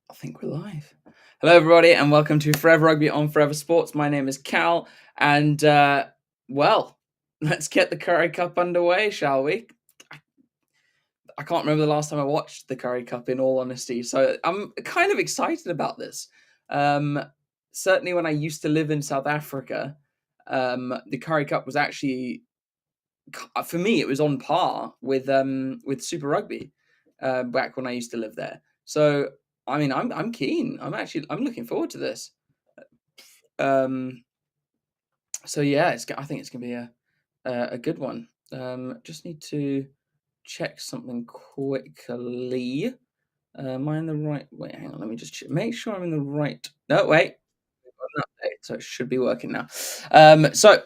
I think we're live. Hello, everybody, and welcome to Forever Rugby on Forever Sports. My name is Cal, and well, let's get the Currie Cup underway, shall we? I can't remember the last time I watched the Currie Cup, in all honesty, so I'm kind of excited about this. Um, Certainly, when I used to live in South Africa, the Currie Cup was actually, for me, it was on par with Super Rugby back when I used to live there. So I mean, I'm keen. I'm looking forward to this. Um, so yeah, I think it's gonna be a good one. Just need to check something quickly. Am I in the right? Wait, hang on. Let me just make sure I'm in the right. No, wait. Got an update, so it should be working now. So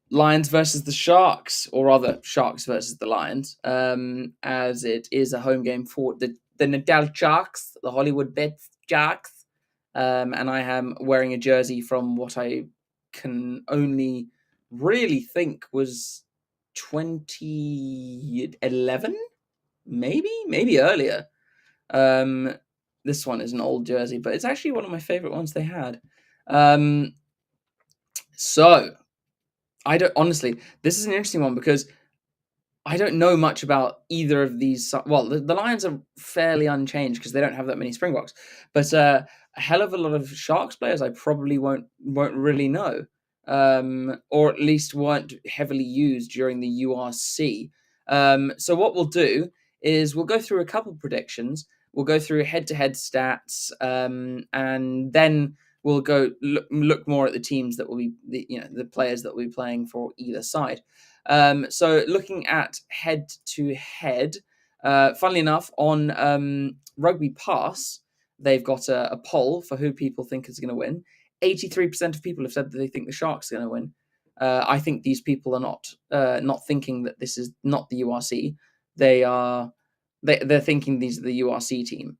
Lions versus the Sharks, or rather, Sharks versus the Lions, as it is a home game for the Natal Sharks, the Hollywood Bet Sharks. And I am wearing a jersey from what I can only really think was 2011, maybe earlier. Um, this one is an old jersey, but it's actually one of my favorite ones they had. Um, so I don't honestly. This is an interesting one because I don't know much about either of these. Well, the Lions are fairly unchanged because they don't have that many Springboks, but a hell of a lot of Sharks players I probably won't really know, or at least weren't heavily used during the URC. So what we'll do is we'll go through a couple predictions. We'll go through head-to-head stats, and then we'll go look more at the teams that will be the players that will be playing for either side. So looking at head to head, funnily enough, on Rugby Pass, they've got a poll for who people think is going to win. 83% of people have said that they think the Sharks are going to win. I think these people are not thinking that this is not the URC. They're thinking these are the URC team,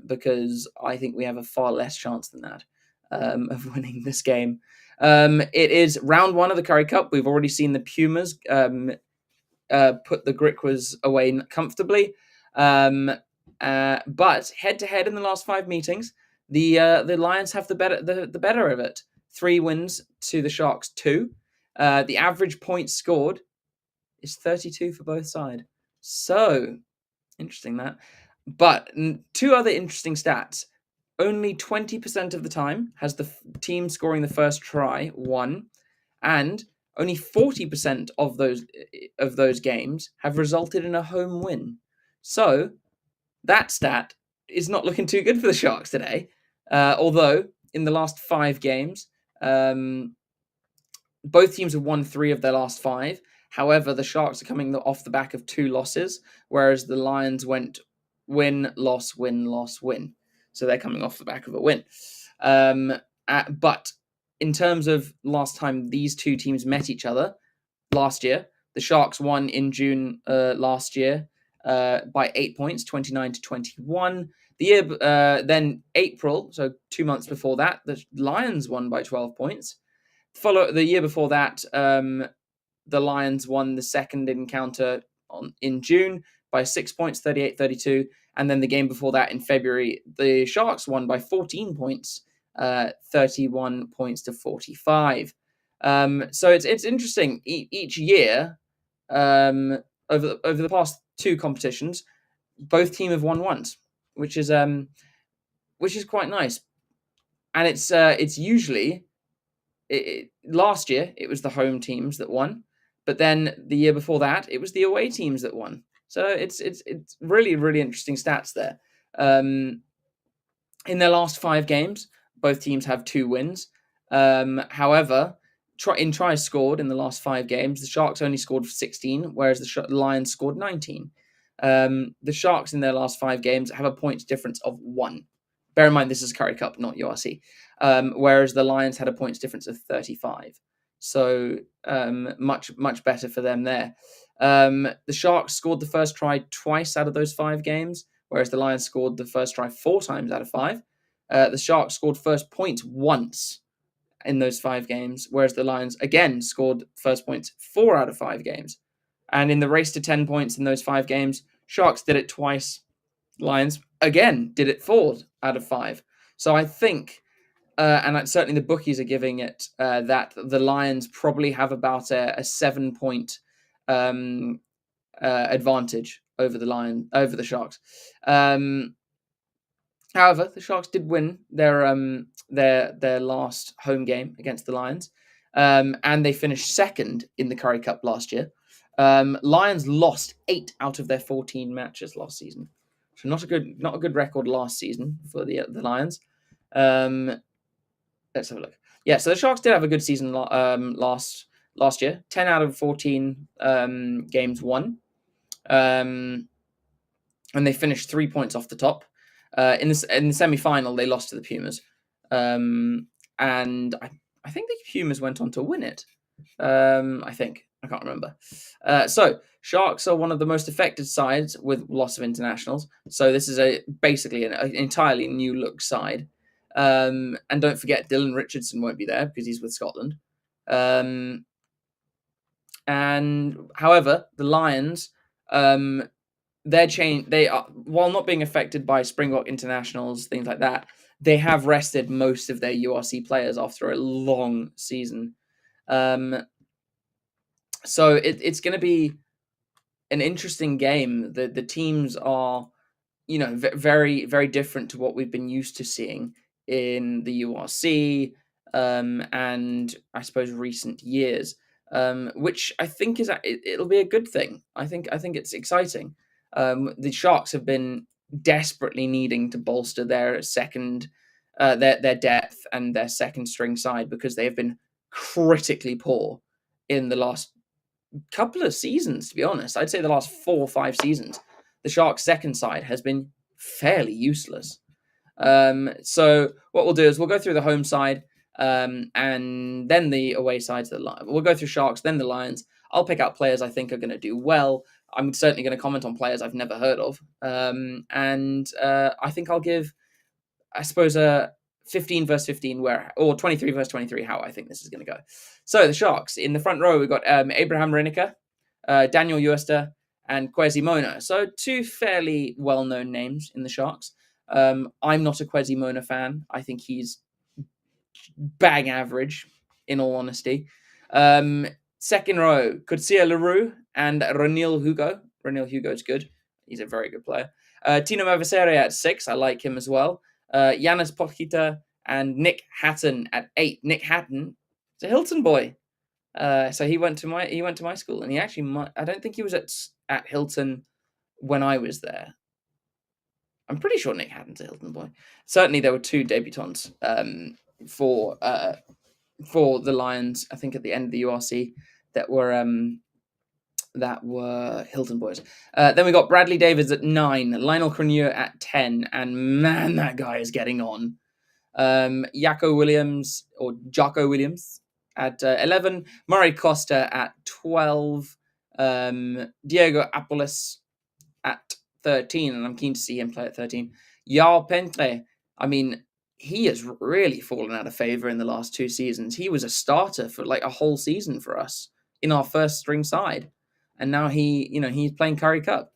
because I think we have a far less chance than that of winning this game. It is round one of the Currie Cup. We've already seen the Pumas put the Griquas away comfortably. But head to head in the last 5 meetings, the Lions have the better of it. 3 wins to the Sharks 2. The average points scored is 32 for both sides. So interesting that. But 2 other interesting stats. Only 20% of the time has the team scoring the first try won, and only 40% of those games have resulted in a home win. So that stat is not looking too good for the Sharks today. Although in the last 5 games, both teams have won 3 of their last 5. However, the Sharks are coming off the back of 2 losses, whereas the Lions went win, loss, win, loss, win. So they're coming off the back of a win. But in terms of last time these 2 teams met each other, last year, the Sharks won in June last year by 8 points, 29-21. The year then April, so 2 months before that, the Lions won by 12 points. The year before that, the Lions won the second encounter in June by 6 points, 38-32. And then the game before that in February, the Sharks won by 14 points, 31 points to 45. So it's interesting. Each year, over the past 2 competitions, both teams have won once, which is quite nice. And it's usually last year it was the home teams that won, but then the year before that it was the away teams that won. So it's really, really interesting stats there. In their last 5 games, both teams have 2 wins. However, in tries scored in the last 5 games, the Sharks only scored 16, whereas the Lions scored 19. The Sharks in their last 5 games have a points difference of 1. Bear in mind, this is Currie Cup, not URC. Whereas the Lions had a points difference of 35. So much better for them there. The Sharks scored the first try twice out of those 5 games, whereas the Lions scored the first try 4 times out of 5. The Sharks scored first points once in those 5 games, whereas the Lions again scored first points 4 out of 5 games. And in the race to 10 points in those 5 games, Sharks did it twice. Lions again did it 4 out of 5. So I think, and certainly the bookies are giving it that the Lions probably have about a 7-point advantage over the Sharks. However, the Sharks did win their last home game against the Lions, and they finished second in the Currie Cup last year. Lions lost 8 out of their 14 matches last season, so not a good record last season for the Lions. Let's have a look. Yeah, so the Sharks did have a good season last year. 10 out of 14 games won. And they finished 3 points off the top. In the semi-final, they lost to the Pumas, and I think the Pumas went on to win it. I think I can't remember. So Sharks are one of the most affected sides with loss of internationals. So this is basically an entirely new look side. And don't forget, Dylan Richardson won't be there because he's with Scotland. And however, the Lions, they are, while not being affected by Springbok internationals, things like that, they have rested most of their URC players after a long season. So it's going to be an interesting game. The teams are, very, very different to what we've been used to seeing in the URC, and I suppose recent years, which I think it'll be a good thing. I think it's exciting. The Sharks have been desperately needing to bolster their second, their depth and their second string side because they have been critically poor in the last couple of seasons. To be honest, I'd say the last 4 or 5 seasons, the Sharks' second side has been fairly useless. So what we'll do is we'll go through the home side, and then the away side to the Lions. We'll go through Sharks, then the Lions. I'll pick out players I think are going to do well. I'm certainly going to comment on players I've never heard of. And I think I'll give, I suppose, a 15 versus 15 or 23 versus 23, how I think this is going to go. So the Sharks, in the front row, we've got Abraham Rinica, Daniel Uester, and Kwesi Mona. So 2 fairly well-known names in the Sharks. I'm not a Kwesi Mona fan. I think he's bang average, in all honesty. Second row, Kutsia Leroux and Ranil Hugo. Ranil Hugo's good. He's a very good player. Tino Mavasere at 6. I like him as well. Yanis Pochita and Nick Hatton at 8. Nick Hatton is a Hilton boy. So he went to my school, and he actually I don't think he was at Hilton when I was there. I'm pretty sure Nick Hatton's a Hilton boy. Certainly, there were 2 debutants for the Lions, I think, at the end of the URC that were Hilton boys. Then we got Bradley Davids at 9, Lionel Crenier at 10, and man, that guy is getting on. Jacko Williams at 11, Murray Costa at 12, Diego Apolis at 13, and I'm keen to see him play at 13. Yao Pentre, I mean, he has really fallen out of favor in the last 2 seasons. He was a starter for like a whole season for us in our first string side, and now he's playing Currie Cup.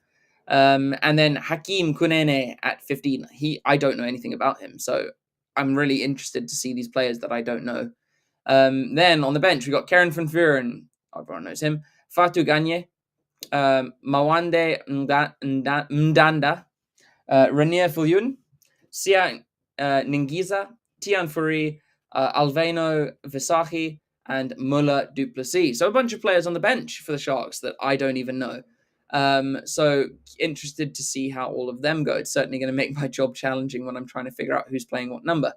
And then Hakeem Kunene at 15. I don't know anything about him, so I'm really interested to see these players that I don't know. Then on the bench we got Karen van Vuren, everyone knows him. Fatou Gagne, Mawande Ndanda, Renier Fulyun, Sia Ningiza, Tian Furi, Alveno Visahi, and Muller Duplessis. So a bunch of players on the bench for the Sharks that I don't even know. So interested to see how all of them go. It's certainly going to make my job challenging when I'm trying to figure out who's playing what number.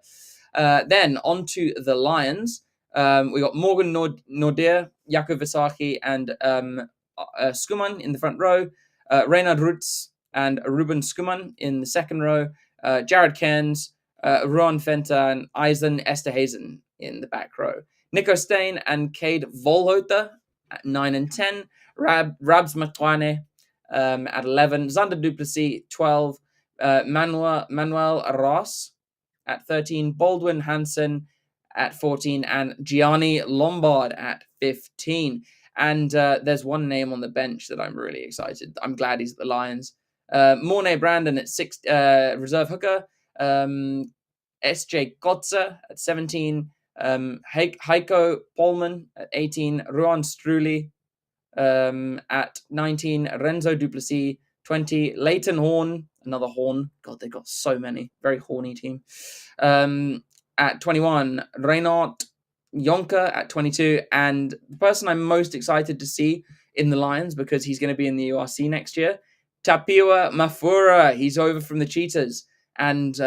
Then on to the Lions. We got Morgan Nordir, Jaco Visahi, and Skuman in the front row. Reynard Rutz and Ruben Skuman in the second row. Jared Cairns, Ron Fenta, and Eisen Esterhazen in the back row. Nico Stein and Cade Volhoter at 9 and 10. Rabs Matwane at 11. Zander Duplessis, 12. Manuel Ross at 13. Baldwin Hansen at 14. And Gianni Lombard at 15. And there's one name on the bench that I'm really excited. I'm glad he's at the Lions. Mornay Brandon at 6, reserve hooker. SJ Kotze at 17. Heiko Polman at 18. Ruan Struli at 19. Renzo Duplessis, 20. Leighton Horn, another Horn. God, they've got so many. Very horny team. At 21. Reinhard Jonker at 22. And the person I'm most excited to see in the Lions, because he's going to be in the URC next year, Tapiwa Mafura. He's over from the Cheetahs. And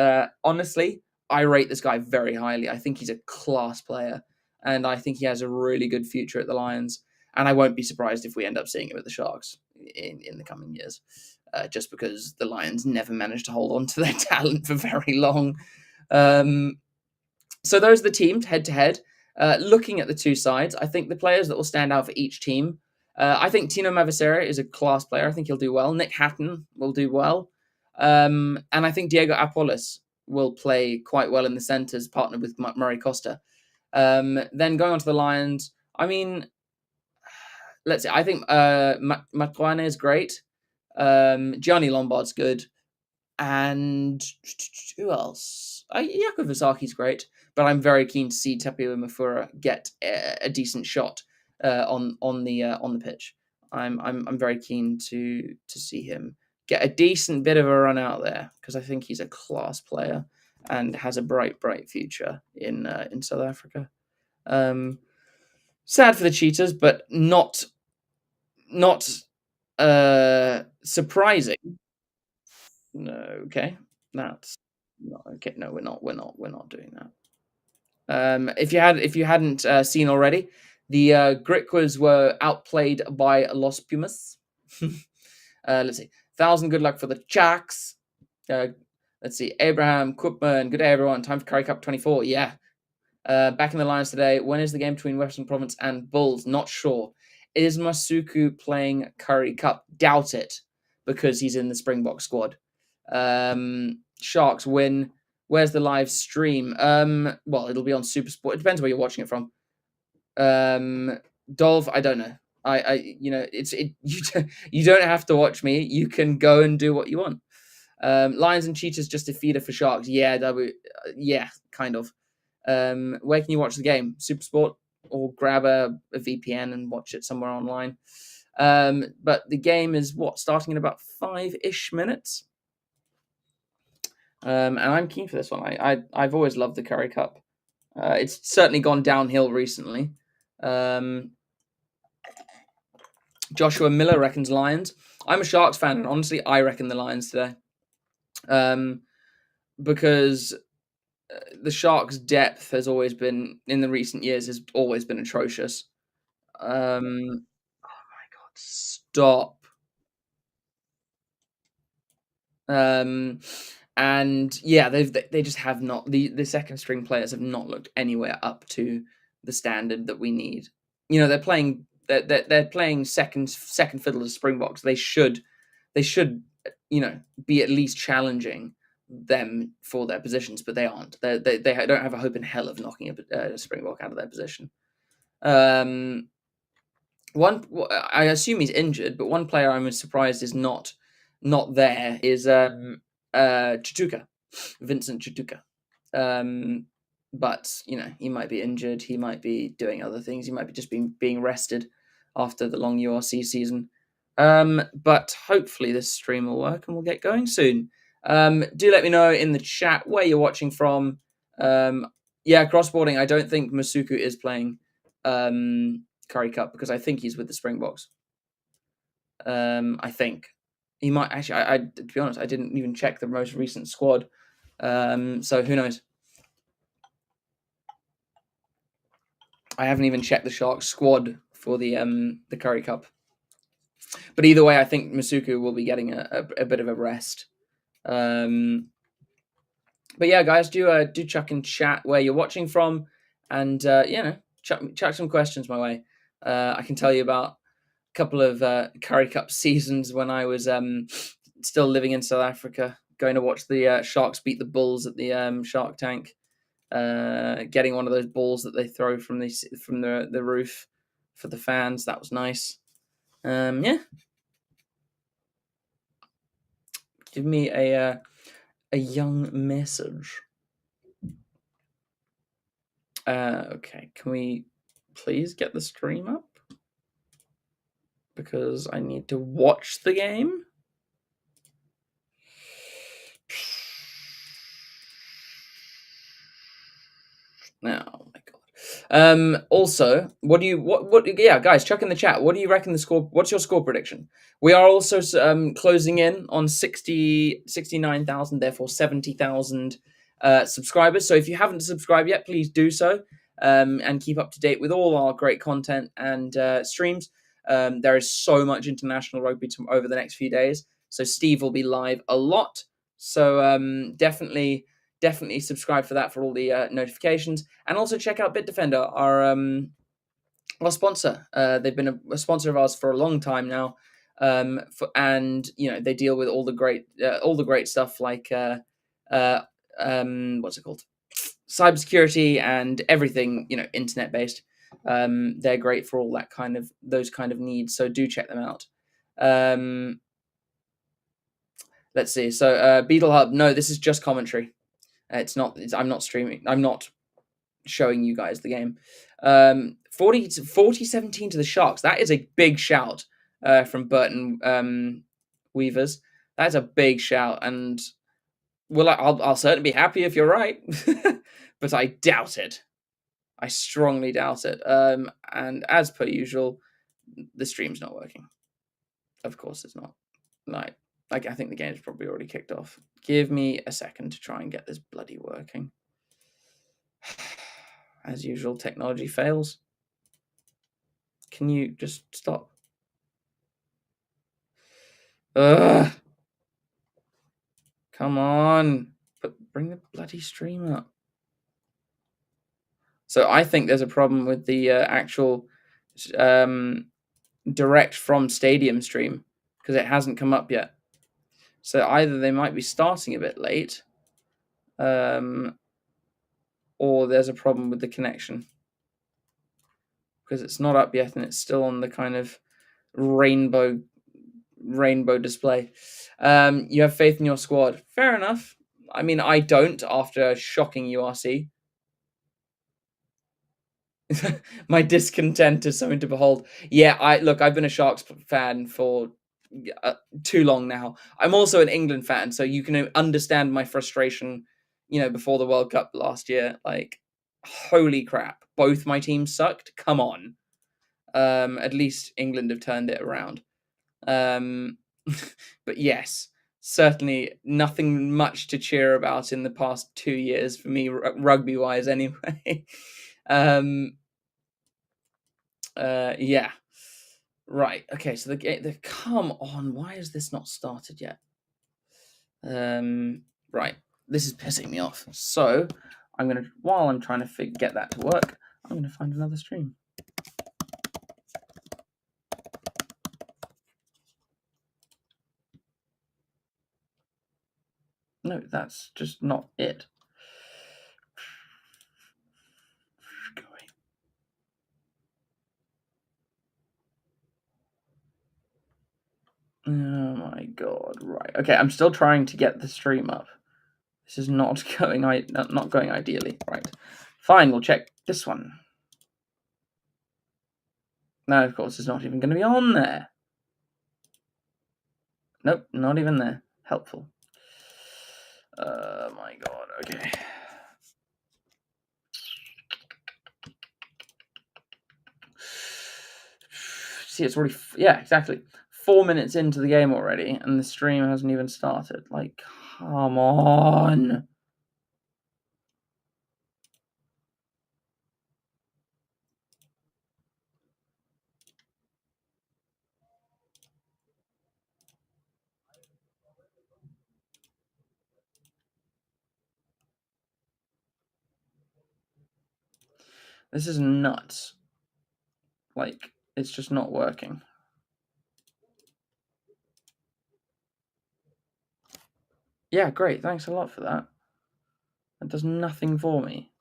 honestly, I rate this guy very highly. I think he's a class player. And I think he has a really good future at the Lions. And I won't be surprised if we end up seeing him at the Sharks in the coming years, just because the Lions never managed to hold on to their talent for very long. So those are the teams head to head. Looking at the two sides, I think the players that will stand out for each team. I think Tino Mavacera is a class player. I think he'll do well. Nick Hatton will do well. And I think Diego Apolis will play quite well in the centres, partnered with Murray Costa. Then going on to the Lions, I mean, let's see. I think Matwane is great. Gianni Lombard's good. And who else? Jakub Visaki's great, but I'm very keen to see Tapio Mafura get a decent shot on the pitch. I'm very keen to see him get a decent bit of a run out there, because I think he's a class player and has a bright future in South Africa. Sad for the Cheetahs, but not surprising. No, okay, that's not okay. No, we're not doing that. If you hadn't seen already, the Griquas were outplayed by Los Pumas. Let's see. 1,000 good luck for the Sharks. Let's see. Abraham Koopman, good day everyone. Time for Currie Cup 24. Yeah. Back in the Lions today. When is the game between Western Province and Bulls? Not sure. Is Masuku playing Currie Cup? Doubt it, because he's in the Springbok squad. Sharks win. Where's the live stream? Well, it'll be on Supersport. It depends where you're watching it from. Dolph, I don't know. You don't have to watch me. You can go and do what you want. Lions and Cheetahs just a feeder for Sharks. Yeah, kind of. Where can you watch the game? Supersport, or grab a VPN and watch it somewhere online. But the game is starting in about 5-ish minutes. And I'm keen for this one. I've always loved the Currie Cup. It's certainly gone downhill recently. Joshua Miller reckons Lions. I'm a Sharks fan, and honestly, I reckon the Lions today. Because the Sharks' depth has always been, in the recent years, has always been atrocious. Oh my God, stop. And yeah, they just have not, the second string players have not looked anywhere up to the standard that we need. They're playing second fiddle to Springboks. They should be at least challenging them for their positions, but they aren't. They don't have a hope in hell of knocking a Springbok out of their position. One, I assume he's injured, but one player I'm surprised is not there is Chituka, Vincent Chituka. But he might be injured. He might be doing other things. He might be just being rested after the long URC season. But hopefully this stream will work and we'll get going soon. Do let me know in the chat where you're watching from. Yeah, crossboarding. I don't think Masuku is playing Currie Cup, because I think he's with the Springboks. I think he might actually. I to be honest, I didn't even check the most recent squad. So who knows? I haven't even checked the Sharks squad for the Currie Cup. But either way, I think Masuku will be getting a bit of a rest. But yeah, guys, do chuck in chat where you're watching from, and chuck some questions my way. I can tell you about a couple of Currie Cup seasons when I was still living in South Africa, going to watch the Sharks beat the Bulls at the Shark Tank, getting one of those balls that they throw from the roof for the fans. That was nice. Yeah. Give me a young message. Okay, can we please get the stream up? Because I need to watch the game. Oh my god. Also, what yeah, guys, chuck in the chat. What do you reckon the score? What's your score prediction? We are also closing in on 69,000, therefore 70,000 subscribers. So if you haven't subscribed yet, please do so, and keep up to date with all our great content and streams. There is so much international rugby over the next few days. So Steve will be live a lot. So definitely subscribe for that, for all the notifications, and also check out BitDefender, our sponsor. They've been a sponsor of ours for a long time now, and they deal with all the great stuff like what's it called, cybersecurity and everything internet based. They're great for all those kind of needs, so do check them out. Let's see. So Beetle Hub, no, this is just commentary. It's not. I'm not streaming. I'm not showing you guys the game. 40-17 to the Sharks. That is a big shout from Burton Weavers. That's a big shout, and I'll certainly be happy if you're right, but I doubt it. I strongly doubt it. And as per usual, the stream's not working. Of course, it's not. I think the game's probably already kicked off. Give me a second to try and get this bloody working. As usual, technology fails. Can you just stop? Ugh. Come on. Bring the bloody stream up. So I think there's a problem with the actual direct from stadium stream, because it hasn't come up yet. So either they might be starting a bit late, or there's a problem with the connection, because it's not up yet and it's still on the kind of rainbow display. You have faith in your squad. Fair enough. I mean, I don't, after shocking URC. My discontent is something to behold. Yeah, I've been a Sharks fan for too long now. I'm also an England fan, so you can understand my frustration, before the World Cup last year. Like, holy crap, both my teams sucked. Come on. At least England have turned it around. But yes, certainly nothing much to cheer about in the past 2 years for me, rugby wise anyway. Yeah. Right. Okay. So come on. Why has this not started yet? Right. This is pissing me off. So while I'm trying to get that to work, I'm gonna find another stream. No, that's just not it. Oh my god! Right. Okay, I'm still trying to get the stream up. This is not going ideally. Right. Fine. We'll check this one. No, of course, it's not even going to be on there. Nope, not even there. Helpful. My god. Okay. See, it's already exactly 4 minutes into the game already, and the stream hasn't even started. Like, come on. This is nuts. Like, it's just not working. Yeah, great. Thanks a lot for that. That does nothing for me.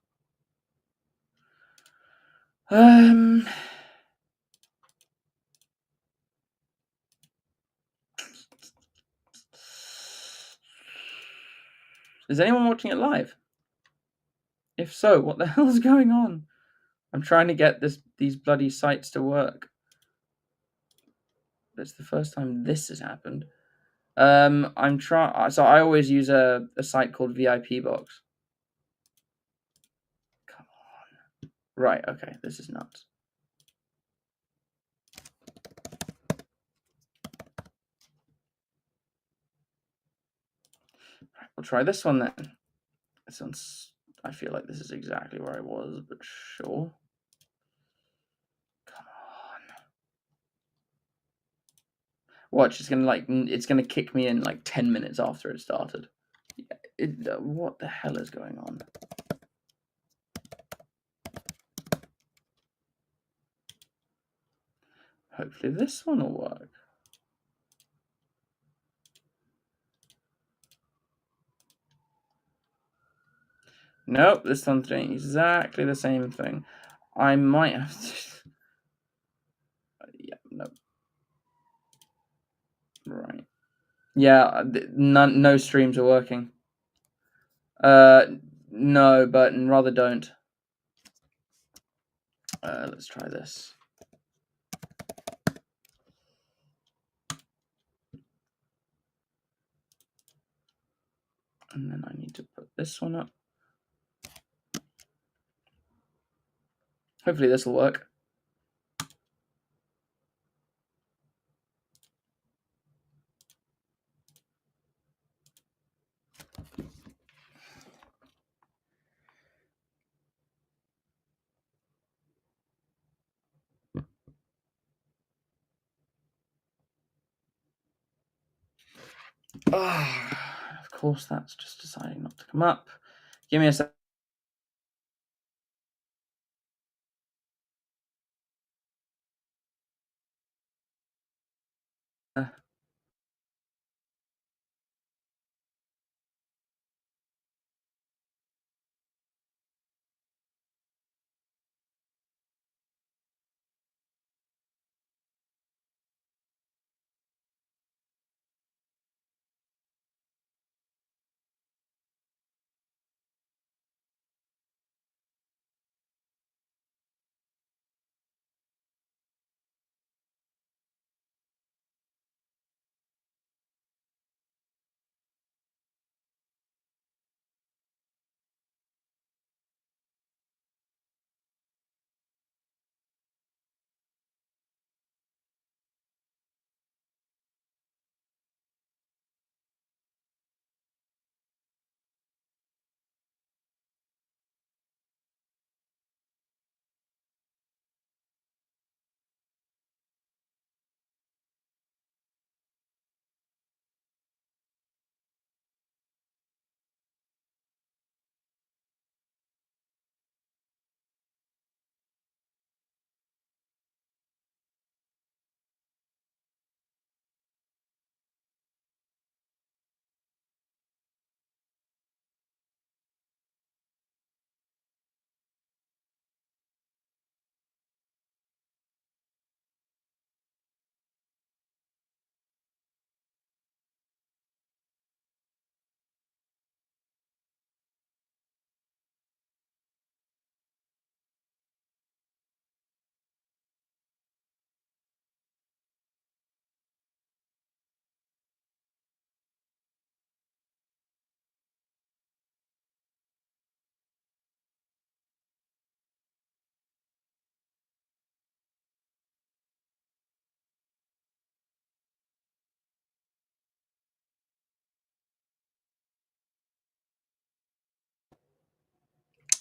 Is anyone watching it live? If so, what the hell is going on? I'm trying to get these bloody sites to work. It's the first time this has happened. I'm trying. So I always use a site called VIP Box. Come on. Right. Okay. This is nuts. Right, we'll try this one then. This one's. I feel like this is exactly where I was, but sure. Come on. Watch. It's gonna kick me in like 10 minutes after it started. What the hell is going on? Hopefully this one will work. Nope, this one's doing exactly the same thing. I might have to... yeah, nope. Right. Yeah, no streams are working. No, but rather don't. Let's try this. And then I need to put this one up. Hopefully this will work. Of course, that's just deciding not to come up. Give me a sec.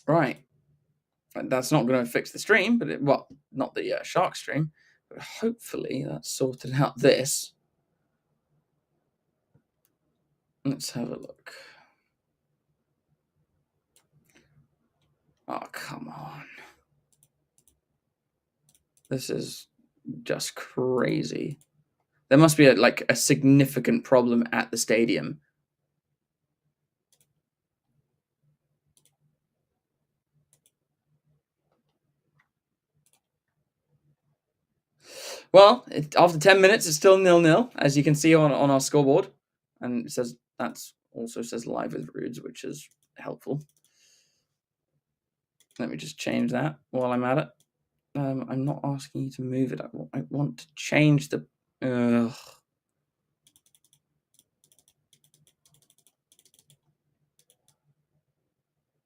Right. That's not going to fix the stream, but not the shark stream, but hopefully that's sorted out this. Let's have a look. Oh, come on. This is just crazy. There must be a significant problem at the stadium. Well, after 10 minutes, it's still 0-0, as you can see on our scoreboard. And it says that's also says live with Rudes, which is helpful. Let me just change that while I'm at it. I'm not asking you to move it. I want to change the.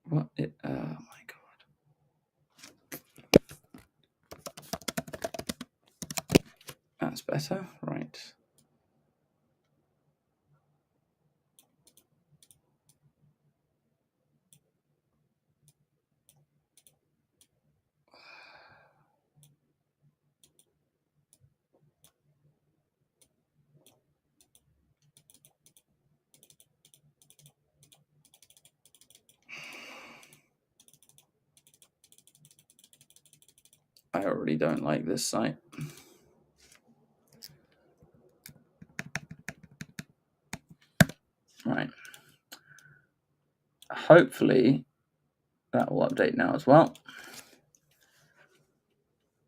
What? Oh my god. That's better, right? I already don't like this site. Right. Hopefully that will update now as well.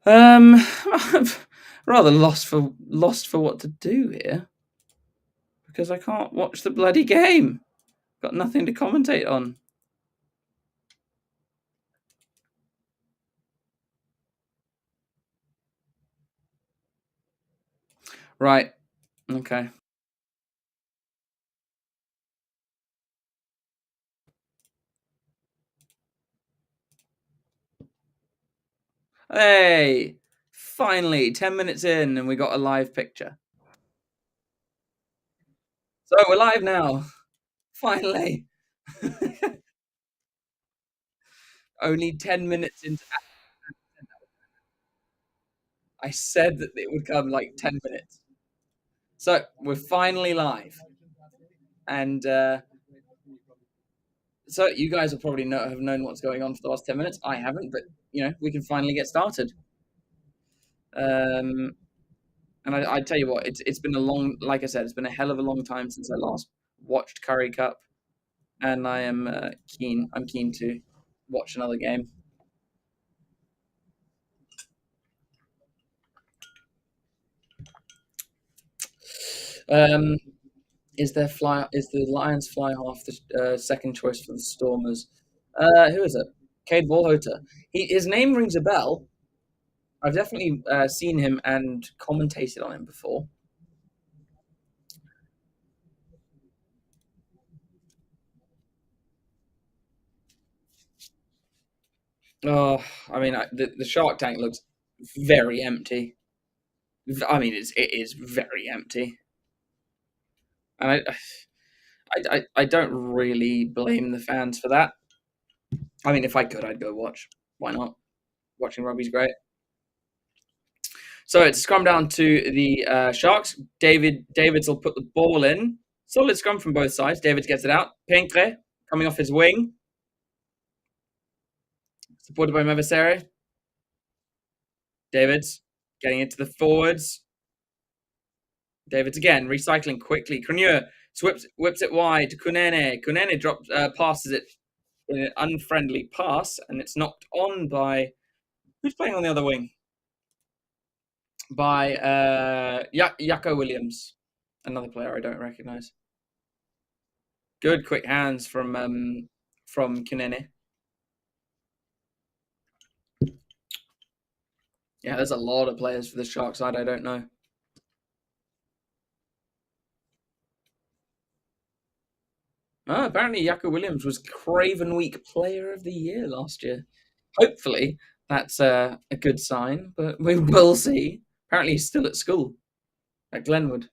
I'm rather lost for what to do here because I can't watch the bloody game. Got nothing to commentate on. Right. Okay. Hey, finally, 10 minutes in and we got a live picture. So we're live now. Finally. Only 10 minutes into. I said that it would come like 10 minutes. So we're finally live. And so you guys will probably have known what's going on for the last 10 minutes. I haven't, but we can finally get started. And I tell you what, it's been a long, like I said, it's been a hell of a long time since I last watched Currie Cup, and I am keen. I'm keen to watch another game. Is the Lions fly half the second choice for the Stormers? Who is it? Cade Walhoter. His name rings a bell. I've definitely seen him and commentated on him before. Oh, I mean, the Shark Tank looks very empty. I mean, it is very empty, and I don't really blame the fans for that. I mean, if I could, I'd go watch. Why not? Watching rugby's great. So it's scrum down to the Sharks. Davids will put the ball in. Solid scrum from both sides. Davids gets it out. Pinkre coming off his wing, supported by Mavasere. Davids getting into the forwards. Davids again, recycling quickly. Crenier whips it wide to Kunene. Kunene passes it in an unfriendly pass, and it's knocked on by who's playing on the other wing? By Yako Williams, another player I don't recognise. Good quick hands from Kunene. Yeah, there's a lot of players for the Shark side I don't know. Oh, apparently Yako Williams was Craven Week Player of the Year last year. Hopefully that's a good sign, but we will see. Apparently he's still at school at Glenwood.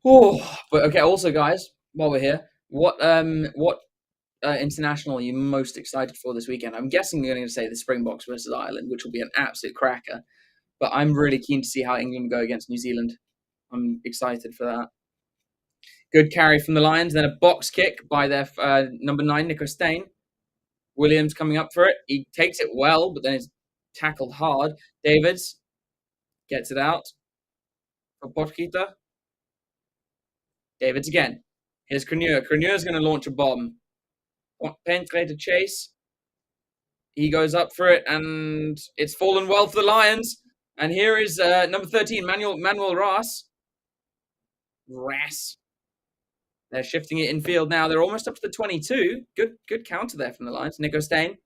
Oh, but okay. Also, guys, while we're here, what international are you most excited for this weekend? I'm guessing you're going to say the Springboks versus Ireland, which will be an absolute cracker. But I'm really keen to see how England go against New Zealand. I'm excited for that. Good carry from the Lions, then a box kick by their number 9, Nico Stain. Williams coming up for it. He takes it well, but then is tackled hard. Davids gets it out for Potkita. Davids again. Here's Crenier. Crenier's going to launch a bomb. Pentre to chase. He goes up for it, and it's fallen well for the Lions. And here is number 13, Manuel Ras. Ras. They're shifting it in field now. They're almost up to the 22. Good counter there from the Lions. Nico Stain.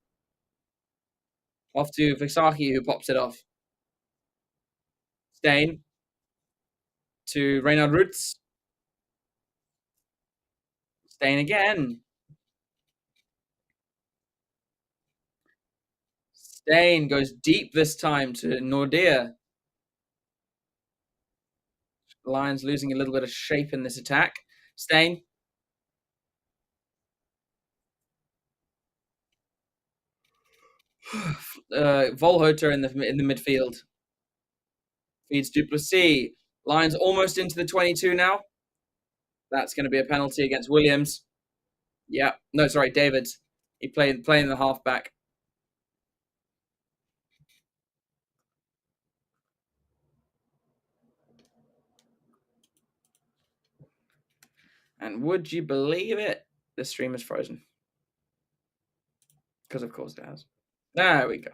Off to Visahi, who pops it off. Stain. To Reynard Roots. Stain again. Stain goes deep this time to Nordea. Lions losing a little bit of shape in this attack. Stain. Volhoter in the midfield. Feeds Duplessis. Lions almost into the 22 now. That's going to be a penalty against Williams. Yeah. No, sorry, Davids. He playing the halfback. And would you believe it? The stream is frozen. Because of course it has. There we go.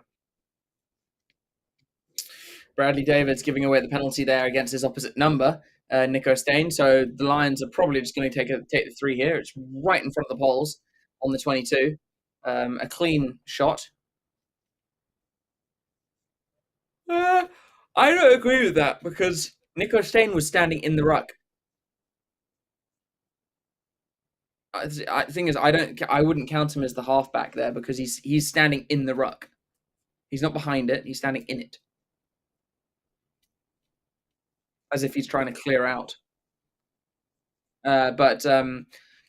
Bradley Davids giving away the penalty there against his opposite number, Nico Stain. So the Lions are probably just going to take the 3 here. It's right in front of the poles on the 22. A clean shot. I don't agree with that because Nico Stain was standing in the ruck. The thing is, I wouldn't count him as the halfback there because he's standing in the ruck. He's not behind it. He's standing in it, as if he's trying to clear out. But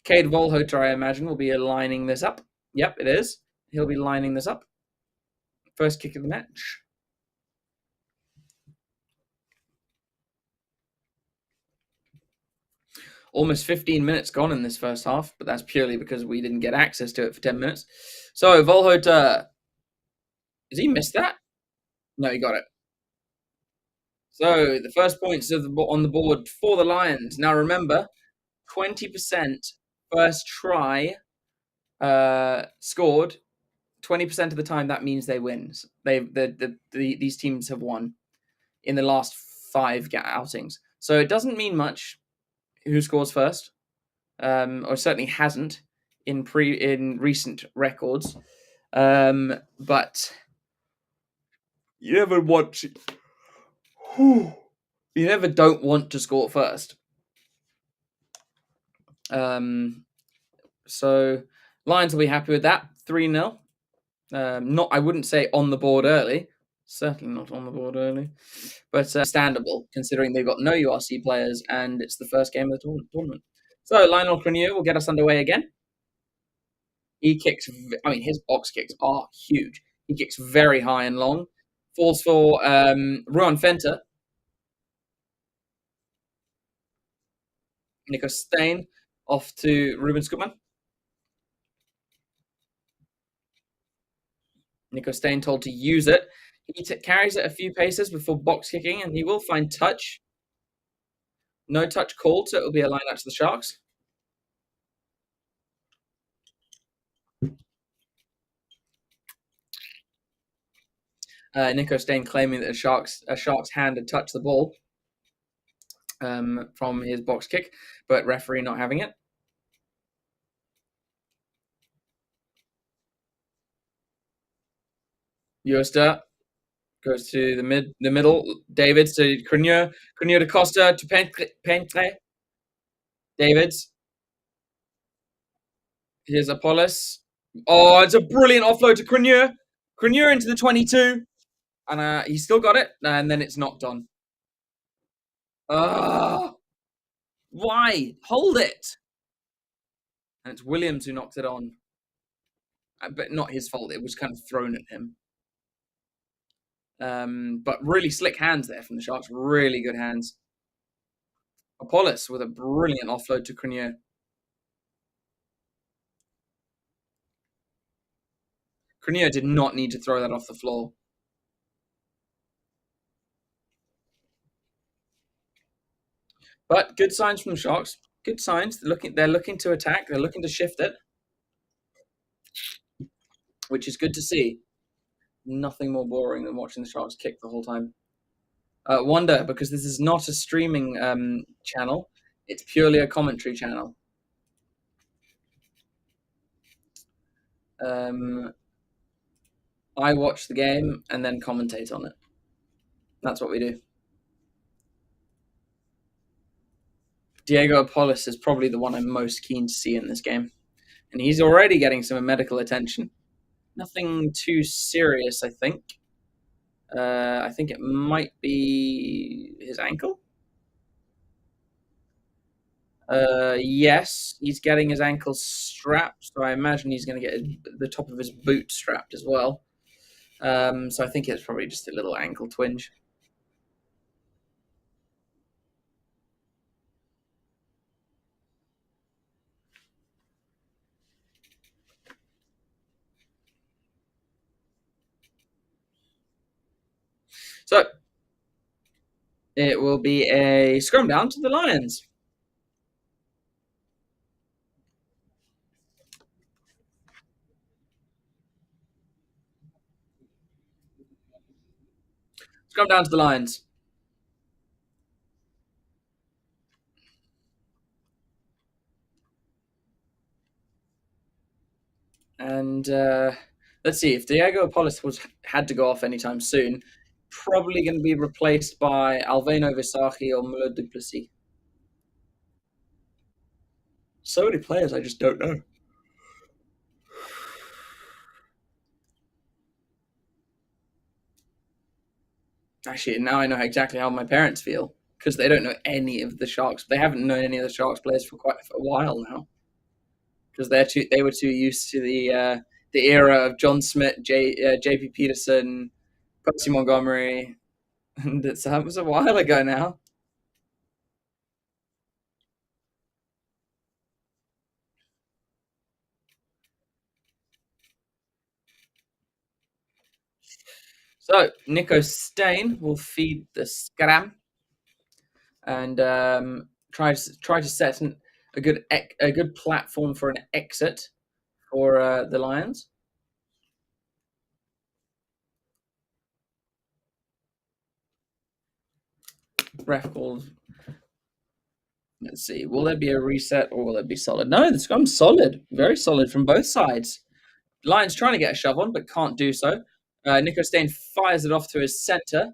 Cade Volhoter, I imagine, will be lining this up. Yep, it is. He'll be lining this up. First kick of the match. Almost 15 minutes gone in this first half, but that's purely because we didn't get access to it for 10 minutes. So, Volhoter, has he missed that? No, he got it. So, the first points on the board for the Lions. Now, remember, 20% first try scored. 20% of the time, that means they win. These teams have won in the last 5 outings. So, it doesn't mean much who scores first, or certainly hasn't in recent records. But you never want to. You never don't want to score first. So Lions will be happy with that. 3-0. I wouldn't say on the board early. Certainly not on the board early. But understandable, considering they've got no URC players and it's the first game of the tournament. So Lionel Crenier will get us underway again. He kicks, his box kicks are huge. He kicks very high and long. Falls for Ruan Fenter. Nico Stain off to Ruben Scoopman. Nico Stain told to use it. He carries it a few paces before box kicking, and he will find touch. No touch called, so it will be a line out to the Sharks. Nico Stain claiming that a Shark's hand had touched the ball from his box kick, but referee not having it. Yosta goes to the middle. Davids to Crenier. Crenier to Costa to Pentre. Davids. Here's Apollos. Oh, it's a brilliant offload to Crenier. Crenier into the 22. And he's still got it. And then it's knocked on. Why? Hold it. And it's Williams who knocks it on. But not his fault. It was kind of thrown at him. But really slick hands there from the Sharks. Really good hands. Apollos with a brilliant offload to Crenier. Crenier did not need to throw that off the floor. But good signs from the Sharks. Good signs. They're looking to attack. They're looking to shift it, which is good to see. Nothing more boring than watching the Sharks kick the whole time. Wonder, because this is not a streaming channel. It's purely a commentary channel. Um, I watch the game and then commentate on it. That's what we do. Diego Apollos is probably the one I'm most keen to see in this game. And he's already getting some medical attention. Nothing too serious, I think. I think it might be his ankle. Yes, he's getting his ankle strapped, so I imagine he's going to get the top of his boot strapped as well. So I think it's probably just a little ankle twinge. So it will be a scrum down to the Lions. Scrum down to the Lions. And let's see, if Diego Apollos had to go off anytime soon, probably going to be replaced by Alveno Visachi or Muller Duplessis. So many players, I just don't know. Actually, now I know exactly how my parents feel because they don't know any of the Sharks. They haven't known any of the Sharks players for quite a while now because they were too used to the era of John Smith, JP Peterson, Percy Montgomery, and that was a while ago now. So Nico Stain will feed the scram and try to set a good platform for an exit for the Lions. Ref calls. Let's see. Will there be a reset or will it be solid? No, the scrum's solid. Very solid from both sides. Lions trying to get a shove on, but can't do so. Nico Stain fires it off to his centre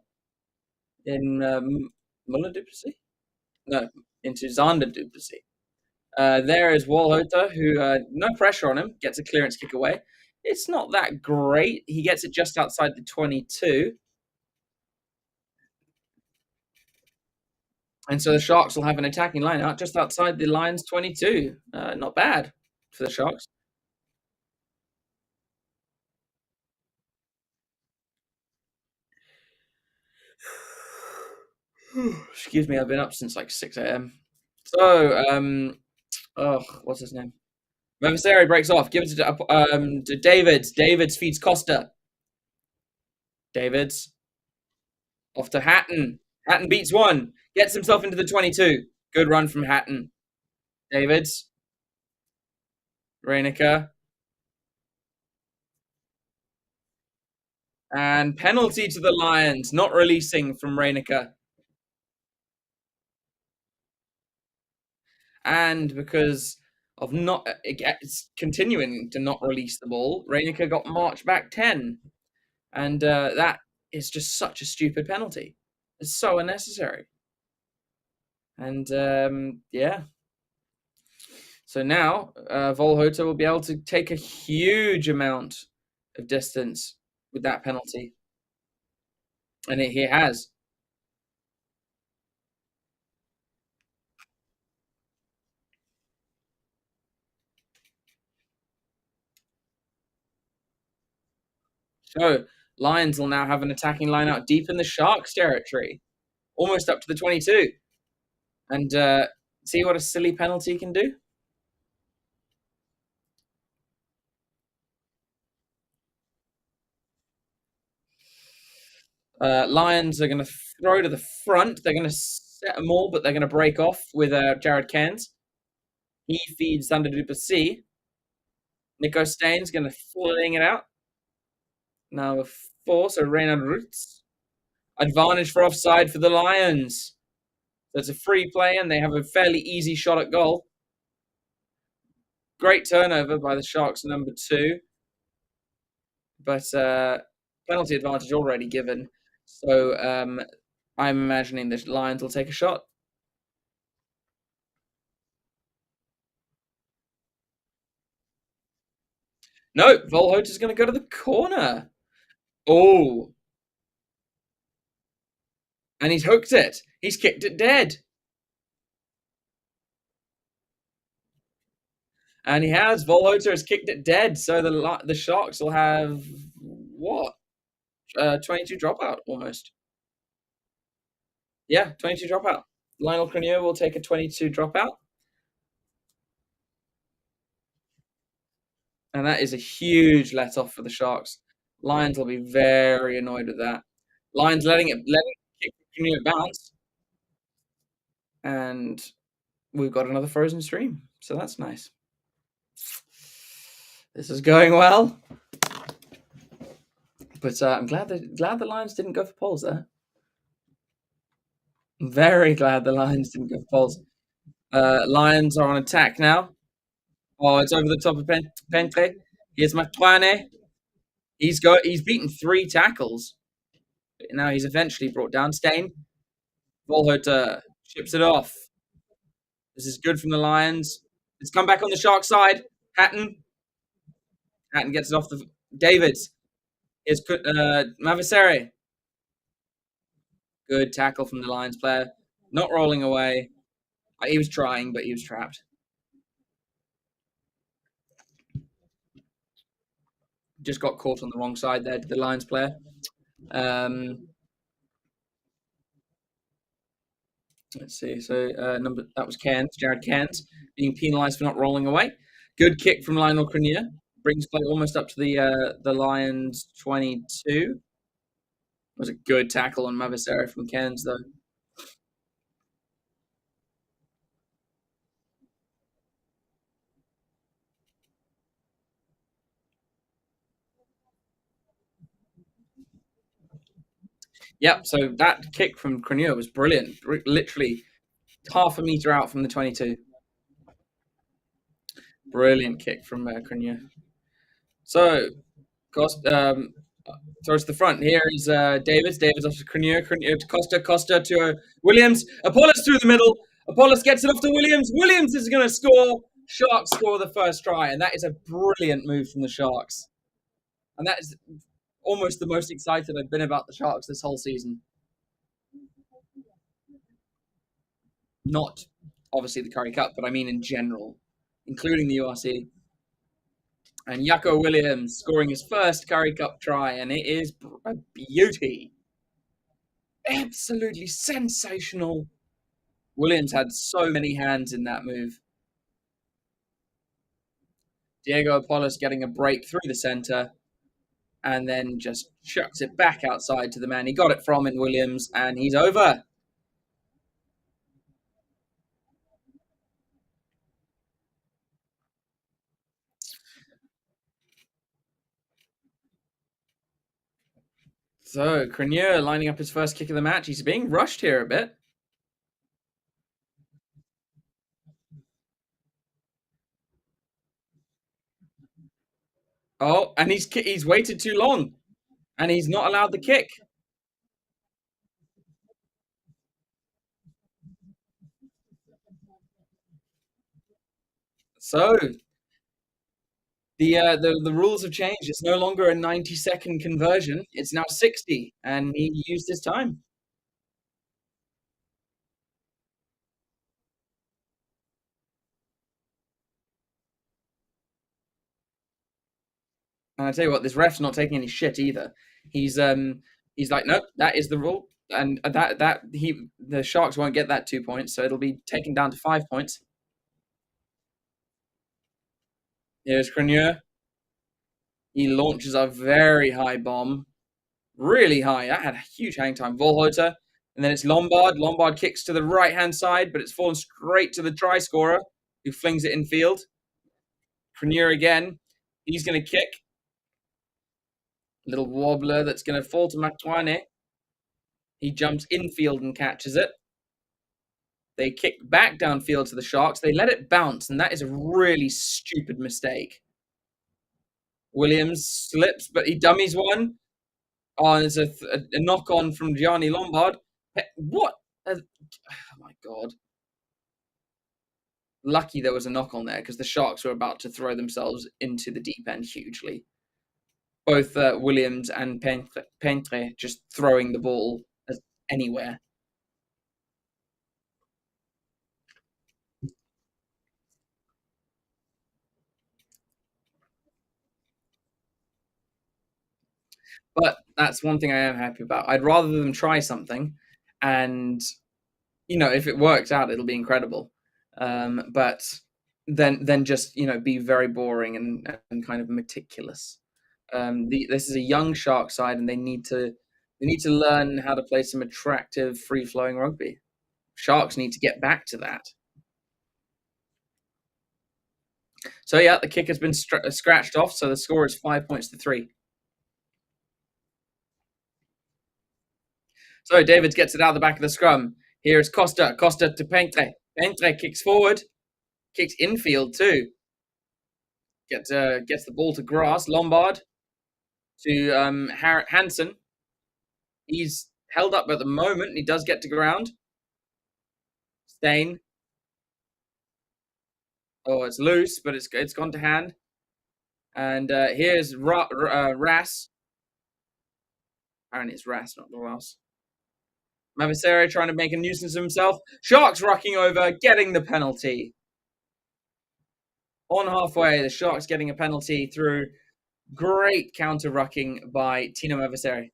in Muller Duplessis? No, into Zander Duplessis. There is Walhota, who, no pressure on him, gets a clearance kick away. It's not that great. He gets it just outside the 22. And so the Sharks will have an attacking line out just outside the Lions' 22. Not bad for the Sharks. Excuse me, I've been up since like 6 a.m. So, what's his name? Meviseri breaks off, gives it to Davids. Davids feeds Costa. Davids off to Hatton. Hatton beats one, gets himself into the 22. Good run from Hatton. Davids. Reinecker. And penalty to the Lions, not releasing from Reinecker. And because of not it's continuing to not release the ball, Reinecker got marched back 10. And that is just such a stupid penalty. It's so unnecessary. And yeah. So now Volhota will be able to take a huge amount of distance with that penalty. And he has. So Lions will now have an attacking line out deep in the Sharks territory, almost up to the 22. And see what a silly penalty can do? Lions are going to throw to the front. They're going to set them all, but they're going to break off with Jared Cairns. He feeds Thunder Duper C. Nico Stain's going to fling it out. Now a 4, so Reynard Roots. Advantage for offside for the Lions. So it's a free play, and they have a fairly easy shot at goal. Great turnover by the Sharks, number 2. But penalty advantage already given. So I'm imagining the Lions will take a shot. No, Volhote is going to go to the corner. Oh. And he's hooked it. He's kicked it dead. And he has. Volhoter has kicked it dead. So the Sharks will have, what? 22 dropout, almost. Yeah, 22 dropout. Lionel Crenier will take a 22 dropout. And that is a huge let-off for the Sharks. Lions will be very annoyed with that. Lions letting it kick Crenier bounce. And we've got another frozen stream. So that's nice. This is going well. But I'm glad the Lions didn't go for poles there. Very glad the Lions didn't go for poles. Lions are on attack now. Oh, it's over the top of Pentre. Here's Matwane. He's beaten 3 tackles. Now he's eventually brought down. Stain. Volhoter chips it off. This is good from the Lions. It's come back on the Shark side. Hatton gets it off the Davids. Here's Mavasere. Good tackle from the Lions player. Not rolling away. He was trying, but he was trapped. Just got caught on the wrong side there to the Lions player. Let's see. So that was Jared Cairns, being penalised for not rolling away. Good kick from Lionel Crenier. Brings play almost up to the Lions 22. It was a good tackle on Mavasera from Cairns, though. Yep, so that kick from Crenier was brilliant. Literally half a metre out from the 22. Brilliant kick from Crenier. So, towards the front. Here is Davids. Davids off to Crenier. Crenier to Costa. Costa to Williams. Apollos through the middle. Apollos gets it off to Williams. Williams is going to score. Sharks score the first try, and that is a brilliant move from the Sharks. And that is almost the most excited I've been about the Sharks this whole season. Not, obviously, the Currie Cup, but I mean in general, including the URC. And Yako Williams scoring his first Currie Cup try, and it is a beauty. Absolutely sensational. Williams had so many hands in that move. Diego Apollos getting a break through the centre, and then just chucks it back outside to the man he got it from in Williams, and he's over. So, Crenier lining up his first kick of the match. He's being rushed here a bit. Oh, and he's waited too long, and he's not allowed the kick. So, the rules have changed. It's no longer a 90-second conversion. It's now 60, and he used his time. And I tell you what, this ref's not taking any shit either. He's like, nope, that is the rule, and the Sharks won't get that 2 points, so it'll be taken down to 5 points. Here's Crenier. He launches a very high bomb, really high. That had a huge hang time. Volhoter, and then it's Lombard. Lombard kicks to the right hand side, but it's fallen straight to the try scorer. who flings it infield. Crenier again. He's going to kick. Little wobbler that's going to fall to Matwane. He jumps infield and catches it. They kick back downfield to the Sharks. They let it bounce, and that is a really stupid mistake. Williams slips, but he dummies one. Oh, there's a knock on from Gianni Lombard. What? Oh my God. Lucky there was a knock on there because the Sharks were about to throw themselves into the deep end hugely. Both Williams and Pentre just throwing the ball anywhere. But that's one thing I am happy about. I'd rather them try something, and if it works out, it'll be incredible. But then just be very boring and kind of meticulous. This is a young Shark side, and they need to learn how to play some attractive, free flowing rugby. Sharks need to get back to that. So yeah, the kick has been scratched off. So the score is 5 points to 3. So Davids gets it out of the back of the scrum. Here's Costa. Costa to Pentre. Pentre kicks forward. Kicks infield too. Gets the ball to grass. Lombard to Hansen. He's held up at the moment. He does get to ground. Stain. Oh, it's loose, but it's gone to hand. And here's Ras. Apparently it's Ras, not Ras. Mavasere trying to make a nuisance of himself. Sharks rucking over, getting the penalty. On halfway, the Sharks getting a penalty through great counter rucking by Tino Mavasere.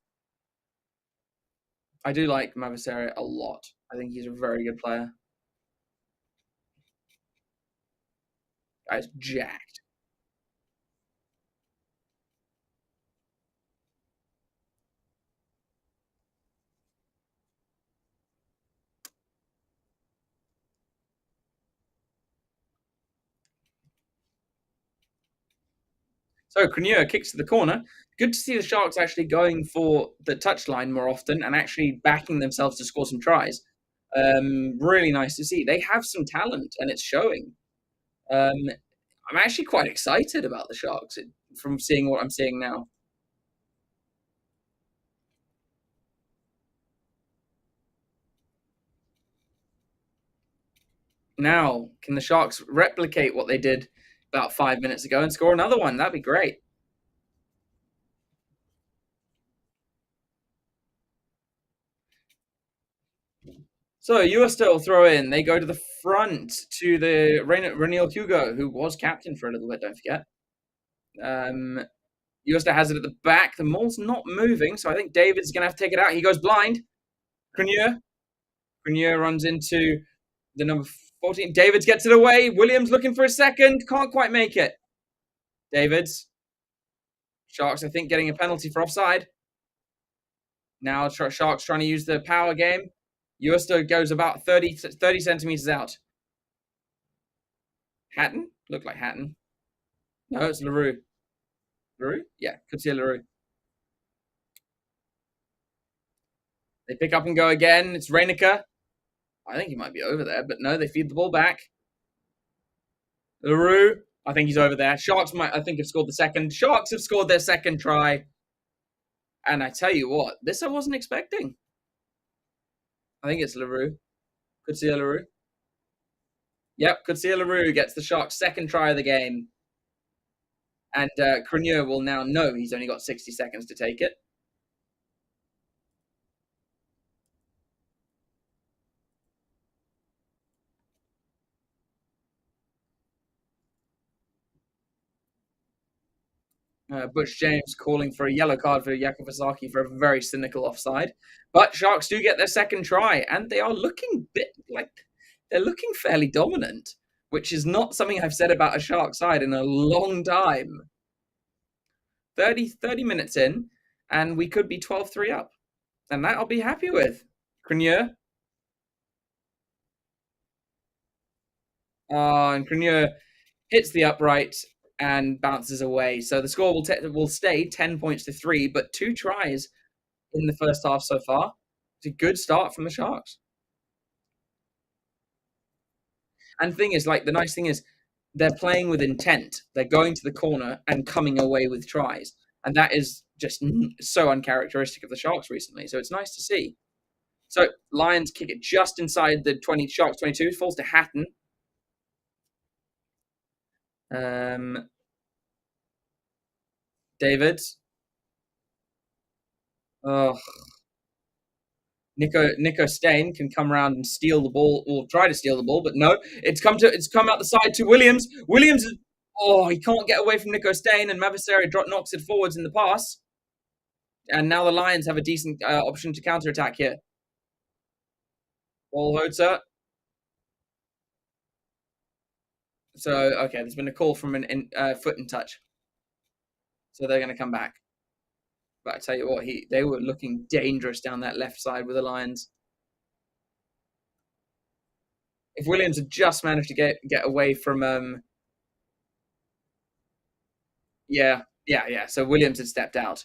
I do like Mavasere a lot. I think he's a very good player. Guy's jacked. So Crenier kicks to the corner. Good to see the Sharks actually going for the touchline more often and actually backing themselves to score some tries. Really nice to see. They have some talent, and it's showing. I'm actually quite excited about the Sharks from seeing what I'm seeing now. Now, can the Sharks replicate what they did about 5 minutes ago and score another one? That'd be great. So USTA will throw in. They go to the front to the Reniel Hugo, who was captain for a little bit, don't forget. USTA has it at the back. The maul's not moving, so I think David's going to have to take it out. He goes blind. Crenier runs into the number 14. Davids gets it away. Williams looking for a second. Can't quite make it. Davids. Sharks, I think, getting a penalty for offside. Now Sharks trying to use the power game. USTA goes about 30 centimeters out. Hatton? Looked like Hatton. No, it's LaRue. LaRue? Yeah, could see LaRue. They pick up and go again. It's Reinecker. I think he might be over there, but no, they feed the ball back. LaRue, I think he's over there. Sharks might, I think, have scored the second. Sharks have scored their second try. And I tell you what, this I wasn't expecting. I think it's LaRue. Could see LaRue. Yep, could see LaRue gets the Sharks' second try of the game. And Crenier will now know he's only got 60 seconds to take it. Butch James calling for a yellow card for Yakovasaki for a very cynical offside. But Sharks do get their second try, and they are looking they're looking fairly dominant, which is not something I've said about a Shark side in a long time. 30 minutes in, and we could be 12-3 up. And that I'll be happy with. Crenier. And Crenier hits the upright and bounces away. So the score will stay 10 points to 3, but 2 tries in the first half so far. It's a good start from the Sharks. And the thing is, like, the nice thing is, they're playing with intent. They're going to the corner and coming away with tries. And that is just so uncharacteristic of the Sharks recently. So it's nice to see. So Lions kick it just inside the Sharks 22, falls to Hatton. David. Oh, Nico Stain can come around and steal the ball, or try to steal the ball, but no, it's come out the side to Williams. Williams, he can't get away from Nico Stain, and Mavaseri knocks it forwards in the pass. And now the Lions have a decent option to counter attack here. Walhotzer. So okay, there's been a call from an foot in touch, so they're going to come back. But I tell you what, they were looking dangerous down that left side with the Lions. If Williams had just managed to get away from yeah. So Williams had stepped out.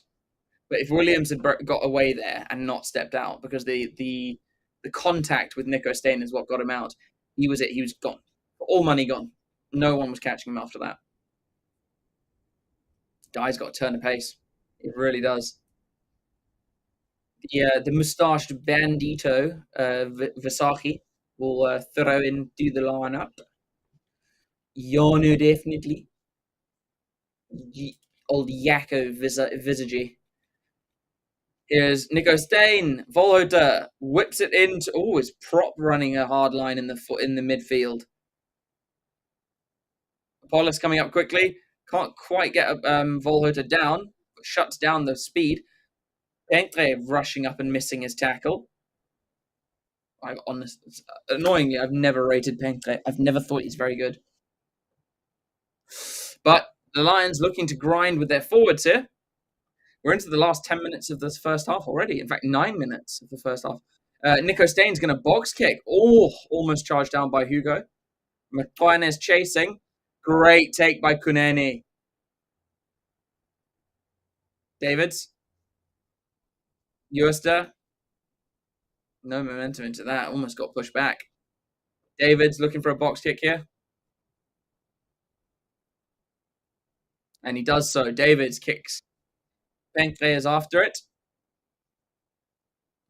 But if Williams had got away there and not stepped out, because the contact with Nico Stain is what got him out, he was gone. All money gone. No one was catching him after that. Guy's got to turn the pace. It really does. The moustached bandito, Varsity, will throw into the lineup. Yonu definitely. Old Yakko Visage. Here's Nico Stain. Volhota whips it into. Oh, is prop running a hard line in the midfield. Apollos coming up quickly. Can't quite get Volhota down. But shuts down the speed. Pentre rushing up and missing his tackle. Annoyingly, I've never rated Pentre. I've never thought he's very good. But the Lions looking to grind with their forwards here. We're into the last 10 minutes of this first half already. In fact, 9 minutes of the first half. Nico Stain's going to box kick. Oh, almost charged down by Hugo. McLean is chasing. Great take by Kunene. Davids. Ewerster. No momentum into that. Almost got pushed back. Davids looking for a box kick here. And he does so. Davids kicks. Pentre is after it.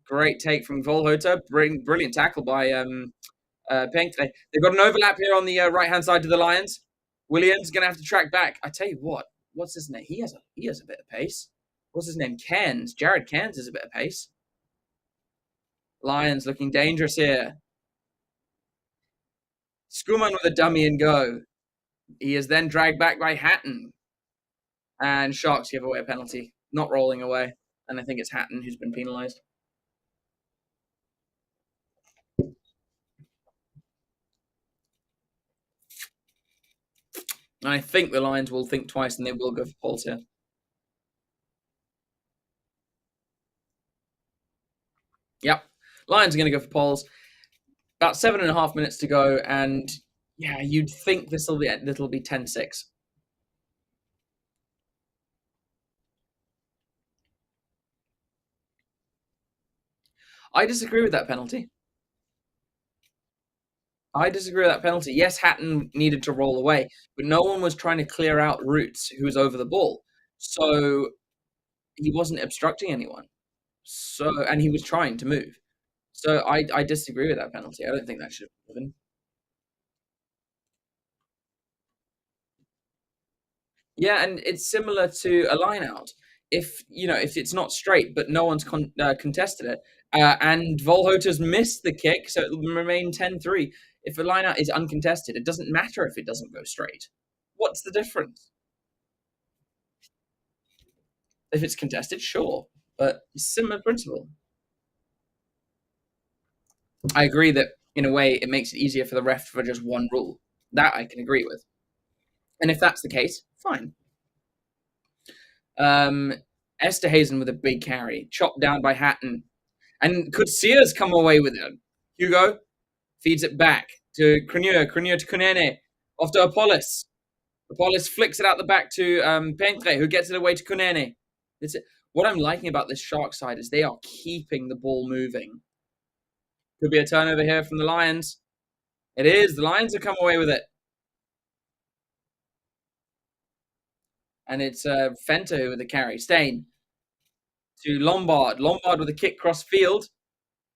Great take from Volhota. Brilliant tackle by Pentre. They've got an overlap here on the right-hand side to the Lions. Williams going to have to track back. I tell you what. What's his name? He has a bit of pace. What's his name? Cairns. Jared Cairns has a bit of pace. Lions looking dangerous here. Skuman with a dummy and go. He is then dragged back by Hatton. And Sharks give away a penalty. Not rolling away. And I think it's Hatton who's been penalised. And I think the Lions will think twice and they will go for poles here. Yep. Lions are going to go for poles. About 7.5 minutes to go. And yeah, you'd think this will be 10-6. I disagree with that penalty. Yes, Hatton needed to roll away, but no one was trying to clear out Roots, who was over the ball. So he wasn't obstructing anyone. And he was trying to move. So I disagree with that penalty. I don't think that should have been. Yeah, and it's similar to a line out. If it's not straight, but no one's contested it, and Volhota's missed the kick, so it will remain 10-3. If a line out is uncontested, it doesn't matter if it doesn't go straight. What's the difference? If it's contested, sure, but similar principle. I agree that in a way it makes it easier for the ref for just one rule. That I can agree with. And if that's the case, fine. Esterhazen with a big carry, chopped down by Hatton. And could Sears come away with it? Hugo feeds it back to Crenier to Kunene, off to Apollos. Apollos flicks it out the back to Pentre, who gets it away to Kunene. What I'm liking about this Shark side is they are keeping the ball moving. Could be a turnover here from the Lions. It is. The Lions have come away with it. And it's Fento with the carry. Stain to Lombard. Lombard with a kick cross field.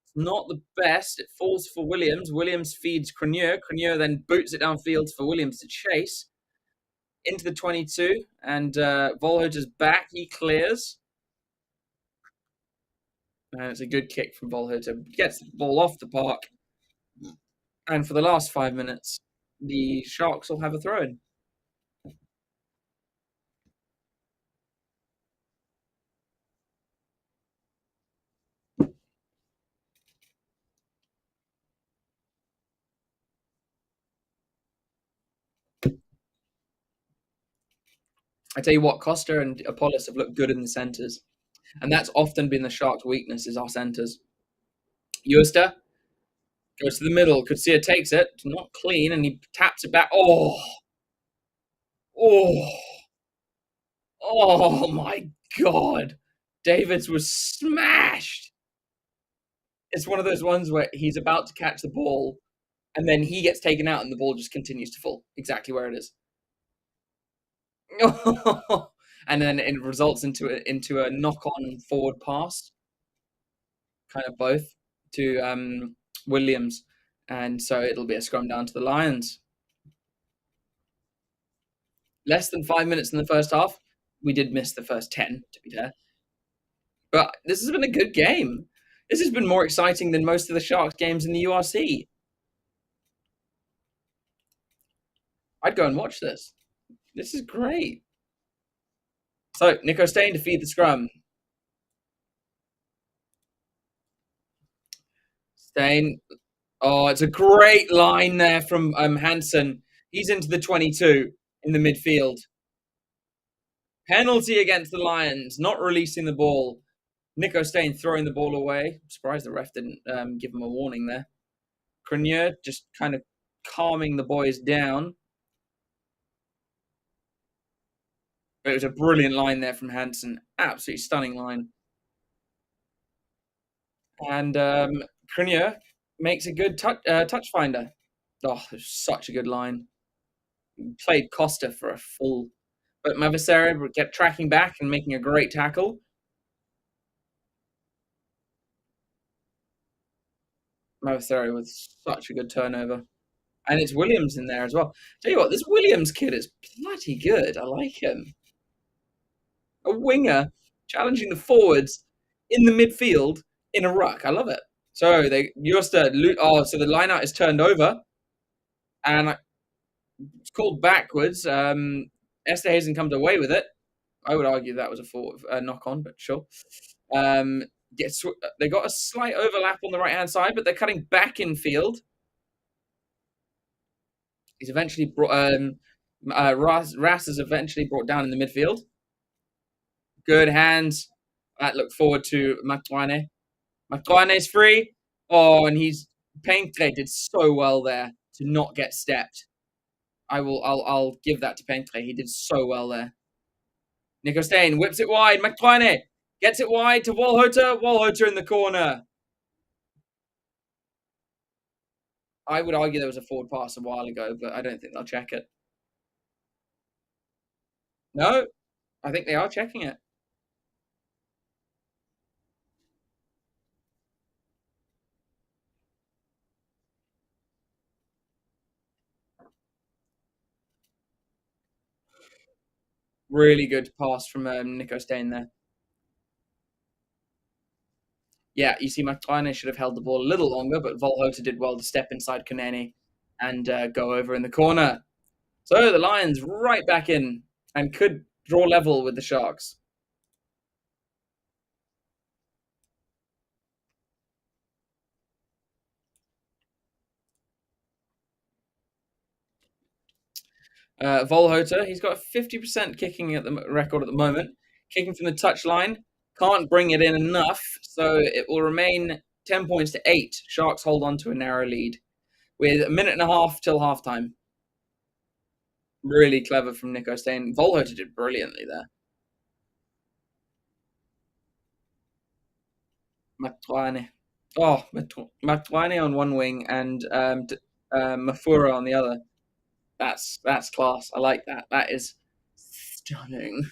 It's not the best. It falls for Williams. Williams feeds Crenier. Crenier then boots it downfield for Williams to chase. Into the 22. And Volhoter's back. He clears. And it's a good kick from Volhoter. Gets the ball off the park. And for the last 5 minutes, the Sharks will have a throw-in. I tell you what, Costa and Apollos have looked good in the centres. And that's often been the Sharks' weakness, is our centres. Euster goes to the middle. Kutsia takes it. Not clean, and he taps it back. Oh! Oh! Oh, my God. Davids was smashed. It's one of those ones where he's about to catch the ball, and then he gets taken out, and the ball just continues to fall exactly where it is. And then it results into a knock-on forward pass, kind of both, to Williams. And so it'll be a scrum down to the Lions. Less than 5 minutes in the first half. We did miss the first 10, to be fair. But this has been a good game. This has been more exciting than most of the Sharks games in the URC. I'd go and watch this. This is great. So, Nico Stain to feed the scrum. Stain. Oh, it's a great line there from Hansen. He's into the 22 in the midfield. Penalty against the Lions, not releasing the ball. Nico Stain throwing the ball away. I'm surprised the ref didn't give him a warning there. Crenier just kind of calming the boys down. But it was a brilliant line there from Hansen. Absolutely stunning line. And Crenier makes a good touch finder. Oh, it was such a good line. Played Costa for a full. But Mavasera kept tracking back and making a great tackle. Mavasera with such a good turnover. And it's Williams in there as well. Tell you what, this Williams kid is bloody good. I like him. A winger challenging the forwards in the midfield in a ruck. I love it. So so the line out is turned over. And it's called backwards. Esterhazen comes away with it. I would argue that was a knock-on, but sure. They got a slight overlap on the right-hand side, but they're cutting back in field. He's eventually brought. Ras is eventually brought down in the midfield. Good hands. That look forward to Matwane. Matwane's free. Oh, and Pentre did so well there to not get stepped. I'll give that to Pentre. He did so well there. Nico Stain whips it wide. Matwane gets it wide to Volhoter. Volhoter in the corner. I would argue there was a forward pass a while ago, but I don't think they'll check it. No, I think they are checking it. Really good pass from Nico Stain there. Yeah, you see, Matwane should have held the ball a little longer, but Volhoter did well to step inside Koneni and go over in the corner. So the Lions right back in and could draw level with the Sharks. Volhoter, he's got a 50% kicking at the record at the moment. Kicking from the touchline, can't bring it in enough, so it will remain 10 points to 8. Sharks hold on to a narrow lead. with a minute and a half till halftime. Really clever from Nico Stain. Volhota did brilliantly there. Matwane. Oh, Matwane on one wing and Mafura on the other. That's class. I like that. That is stunning.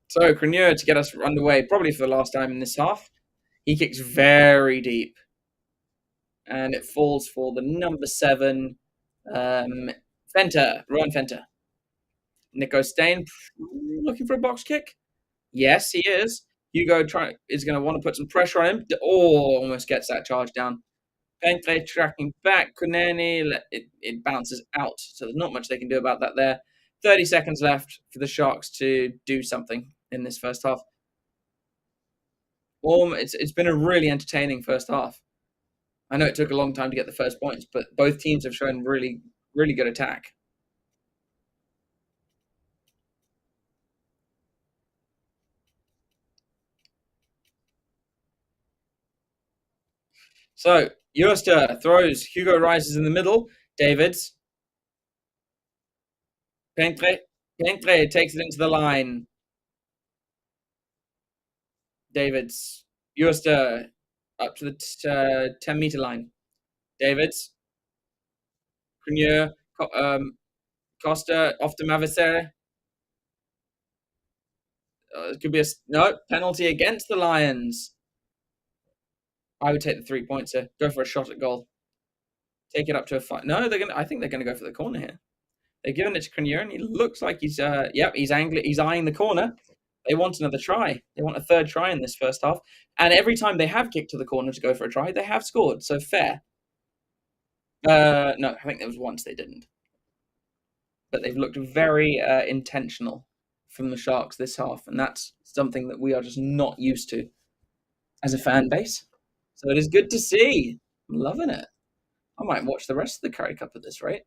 So Crenier to get us underway, probably for the last time in this half. He kicks very deep, and it falls for the number 7, um, Fenter, Rowan Fenter. Nico Stain looking for a box kick. Yes, he is. Hugo is going to want to put some pressure on him. Oh, almost gets that charge down. Bentley tracking back. Kuneni, it bounces out. So there's not much they can do about that there. 30 seconds left for the Sharks to do something in this first half. It's been a really entertaining first half. I know it took a long time to get the first points, but both teams have shown really, really good attack. So Eurster throws. Hugo rises in the middle. Davids. Pentre takes it into the line. Davids. Eurster up to the 10-meter line. Davids. Crenier. Costa off to Mavicere. It could be a no penalty against the Lions. I would take the 3 points here. Go for a shot at goal. Take it up to a 5. No, they're gonna. I think they're gonna go for the corner here. They're giving it to Crenier, and he looks like he's. Yep, he's angling. He's eyeing the corner. They want another try. They want a third try in this first half. And every time they have kicked to the corner to go for a try, they have scored. So fair. No, I think there was once they didn't. But they've looked very intentional from the Sharks this half, and that's something that we are just not used to as a fan base. So it is good to see. I'm loving it. I might watch the rest of the Currie Cup at this rate.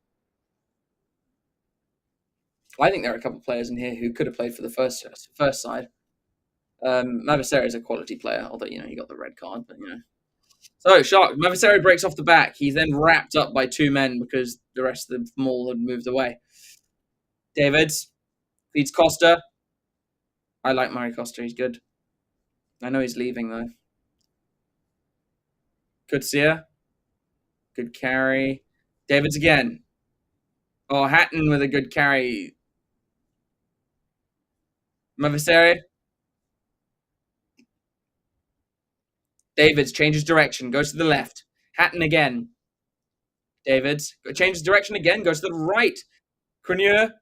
I think there are a couple of players in here who could have played for the first side. Mavicere is a quality player, although he got the red card, but. So Shark Mavicere breaks off the back. He's then wrapped up by 2 men because the rest of the maul had moved away. Davids feeds Costa. I like Murray Costa. He's good. I know he's leaving though. Kutsia. Good carry. Davids again. Oh, Hatton with a good carry. Mavicere. Davids changes direction. Goes to the left. Hatton again. Davids changes direction again. Goes to the right. Crenier.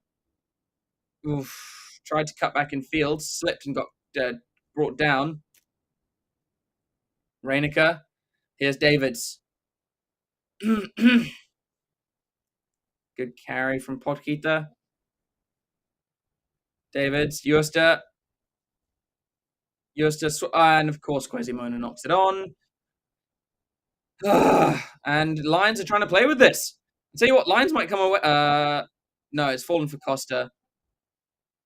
Oof. Tried to cut back in field. Slipped and got brought down. Reinecker. Here's Davids. Good carry from Podkita. Davids. Eurster. And of course, Quasimodo knocks it on. And Lions are trying to play with this. I'll tell you what, Lions might come away. No, it's fallen for Costa.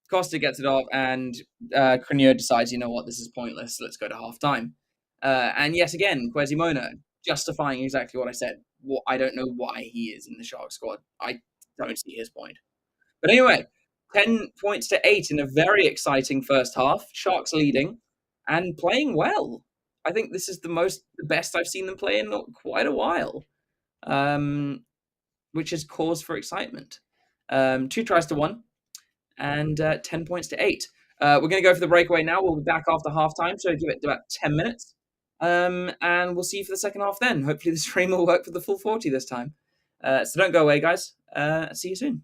Costa gets it off, and Crenier decides, you know what, this is pointless. Let's go to half time. And yet again, Quasimodo justifying exactly what I said. I don't know why he is in the Shark squad. I don't see his point. But anyway, 10 points to 8 in a very exciting first half. Sharks leading and playing well. I think this is the best I've seen them play in quite a while, which is cause for excitement. 2 tries to 1 and 10 points to 8. We're going to go for the breakaway now. We'll be back after halftime, so give it about 10 minutes. And we'll see you for the second half then. Hopefully the stream will work for the full 40 this time. So don't go away, guys. See you soon.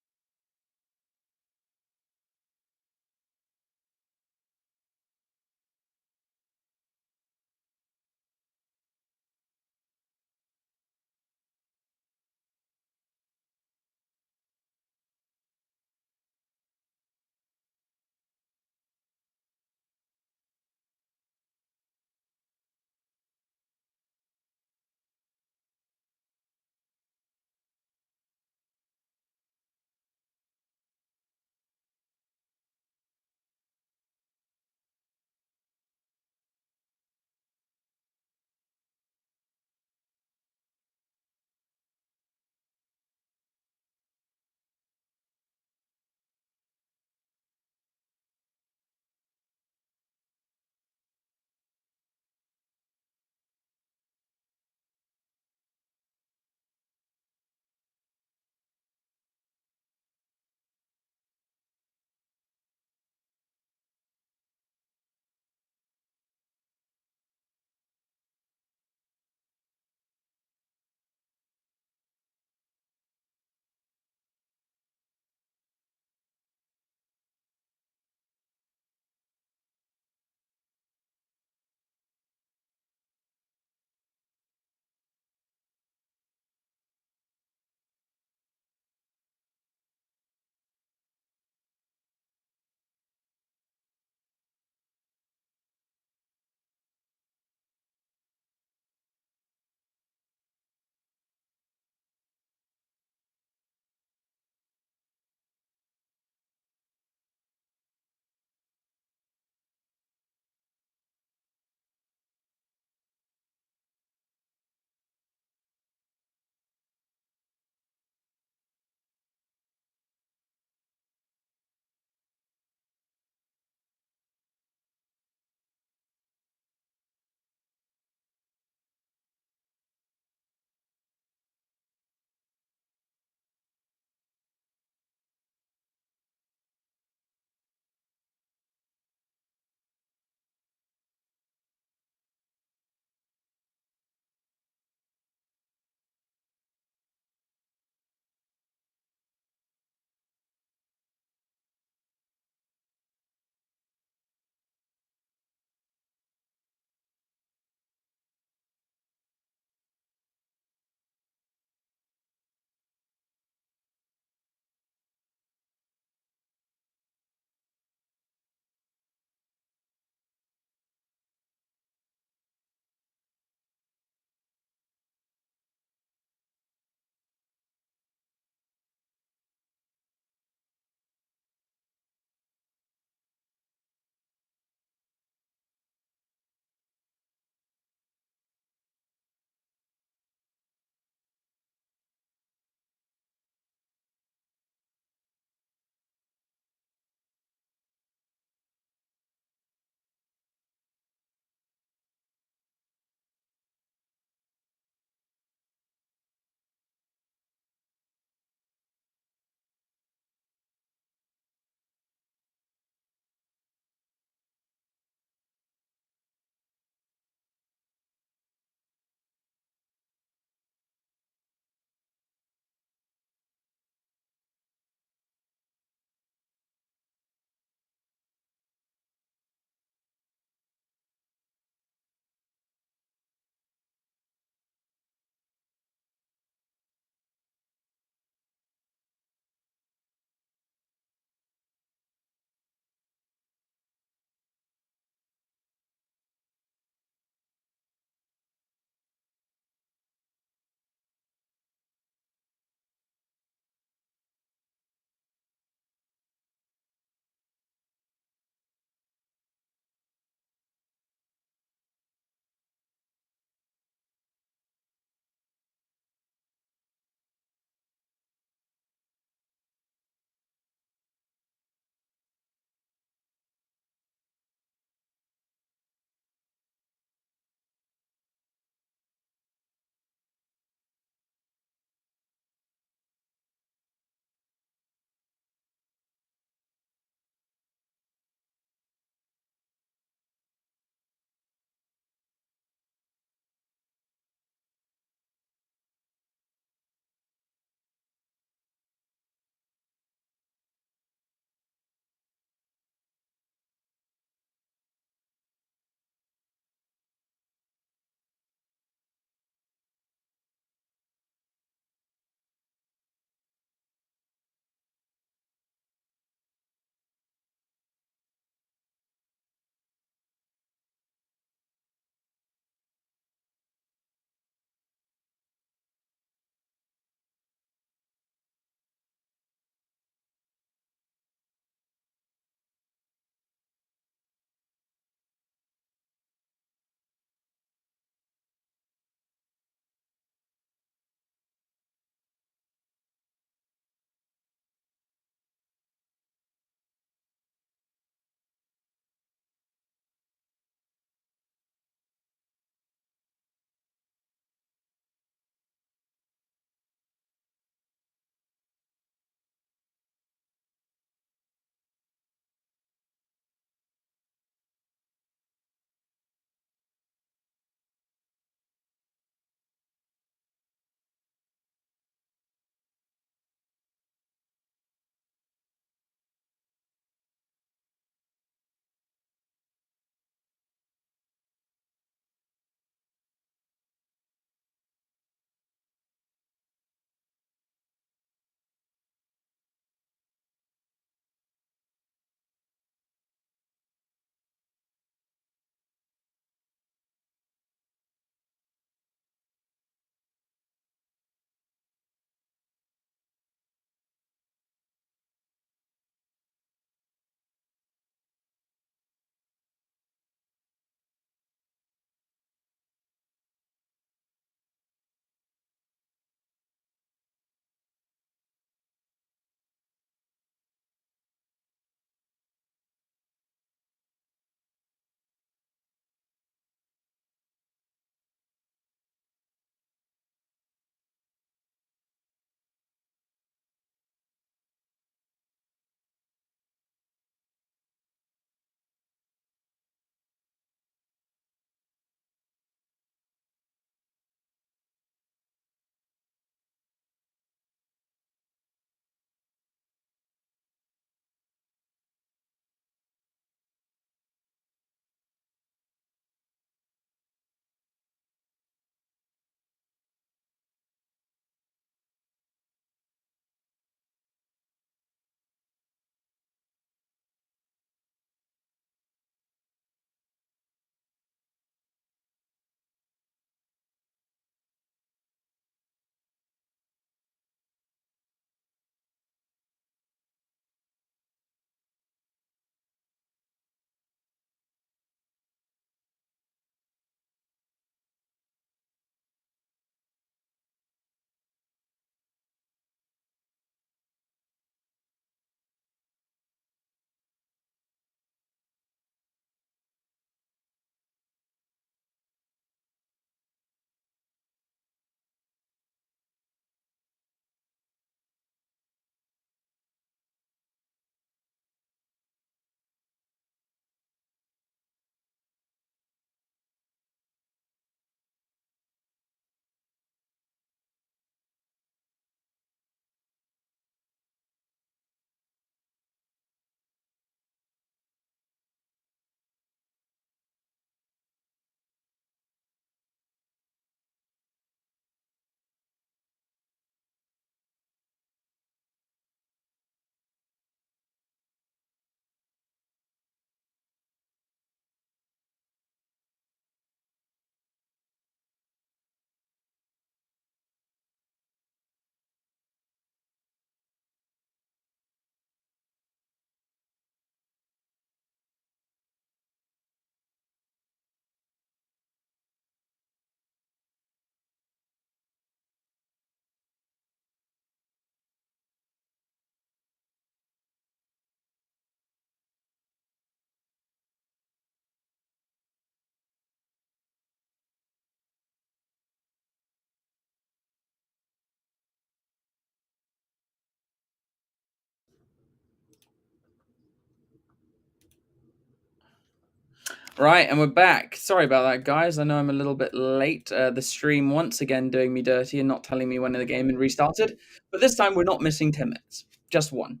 Right, and we're back. Sorry about that, guys. I know I'm a little bit late. The stream once again doing me dirty and not telling me when the game had restarted. But this time we're not missing 10 minutes, just one.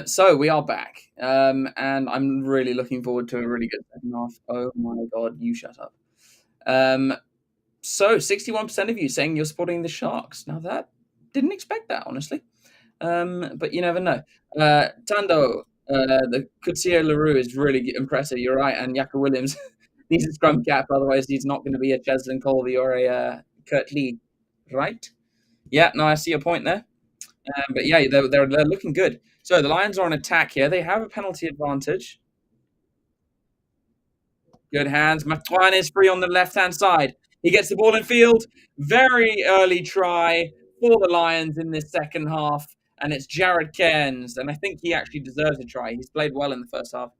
So we are back, and I'm really looking forward to a really good second half. Oh my god, you shut up. Um, so 61% of you saying you're supporting the Sharks. Now that didn't expect that, honestly. But you never know. Tando, the Coutier LaRue is really impressive. You're right, and Yaka Williams needs a scrum cap, otherwise he's not going to be a Cheslin Colby or a Kurt Lee, right? Yeah, no, I see your point there. But yeah, they're looking good. So the Lions are on attack here. They have a penalty advantage. Good hands. Matwan is free on the left-hand side. He gets the ball in field. Very early try for the Lions in this second half. And it's Jared Cairns. And I think he actually deserves a try. He's played well in the first half.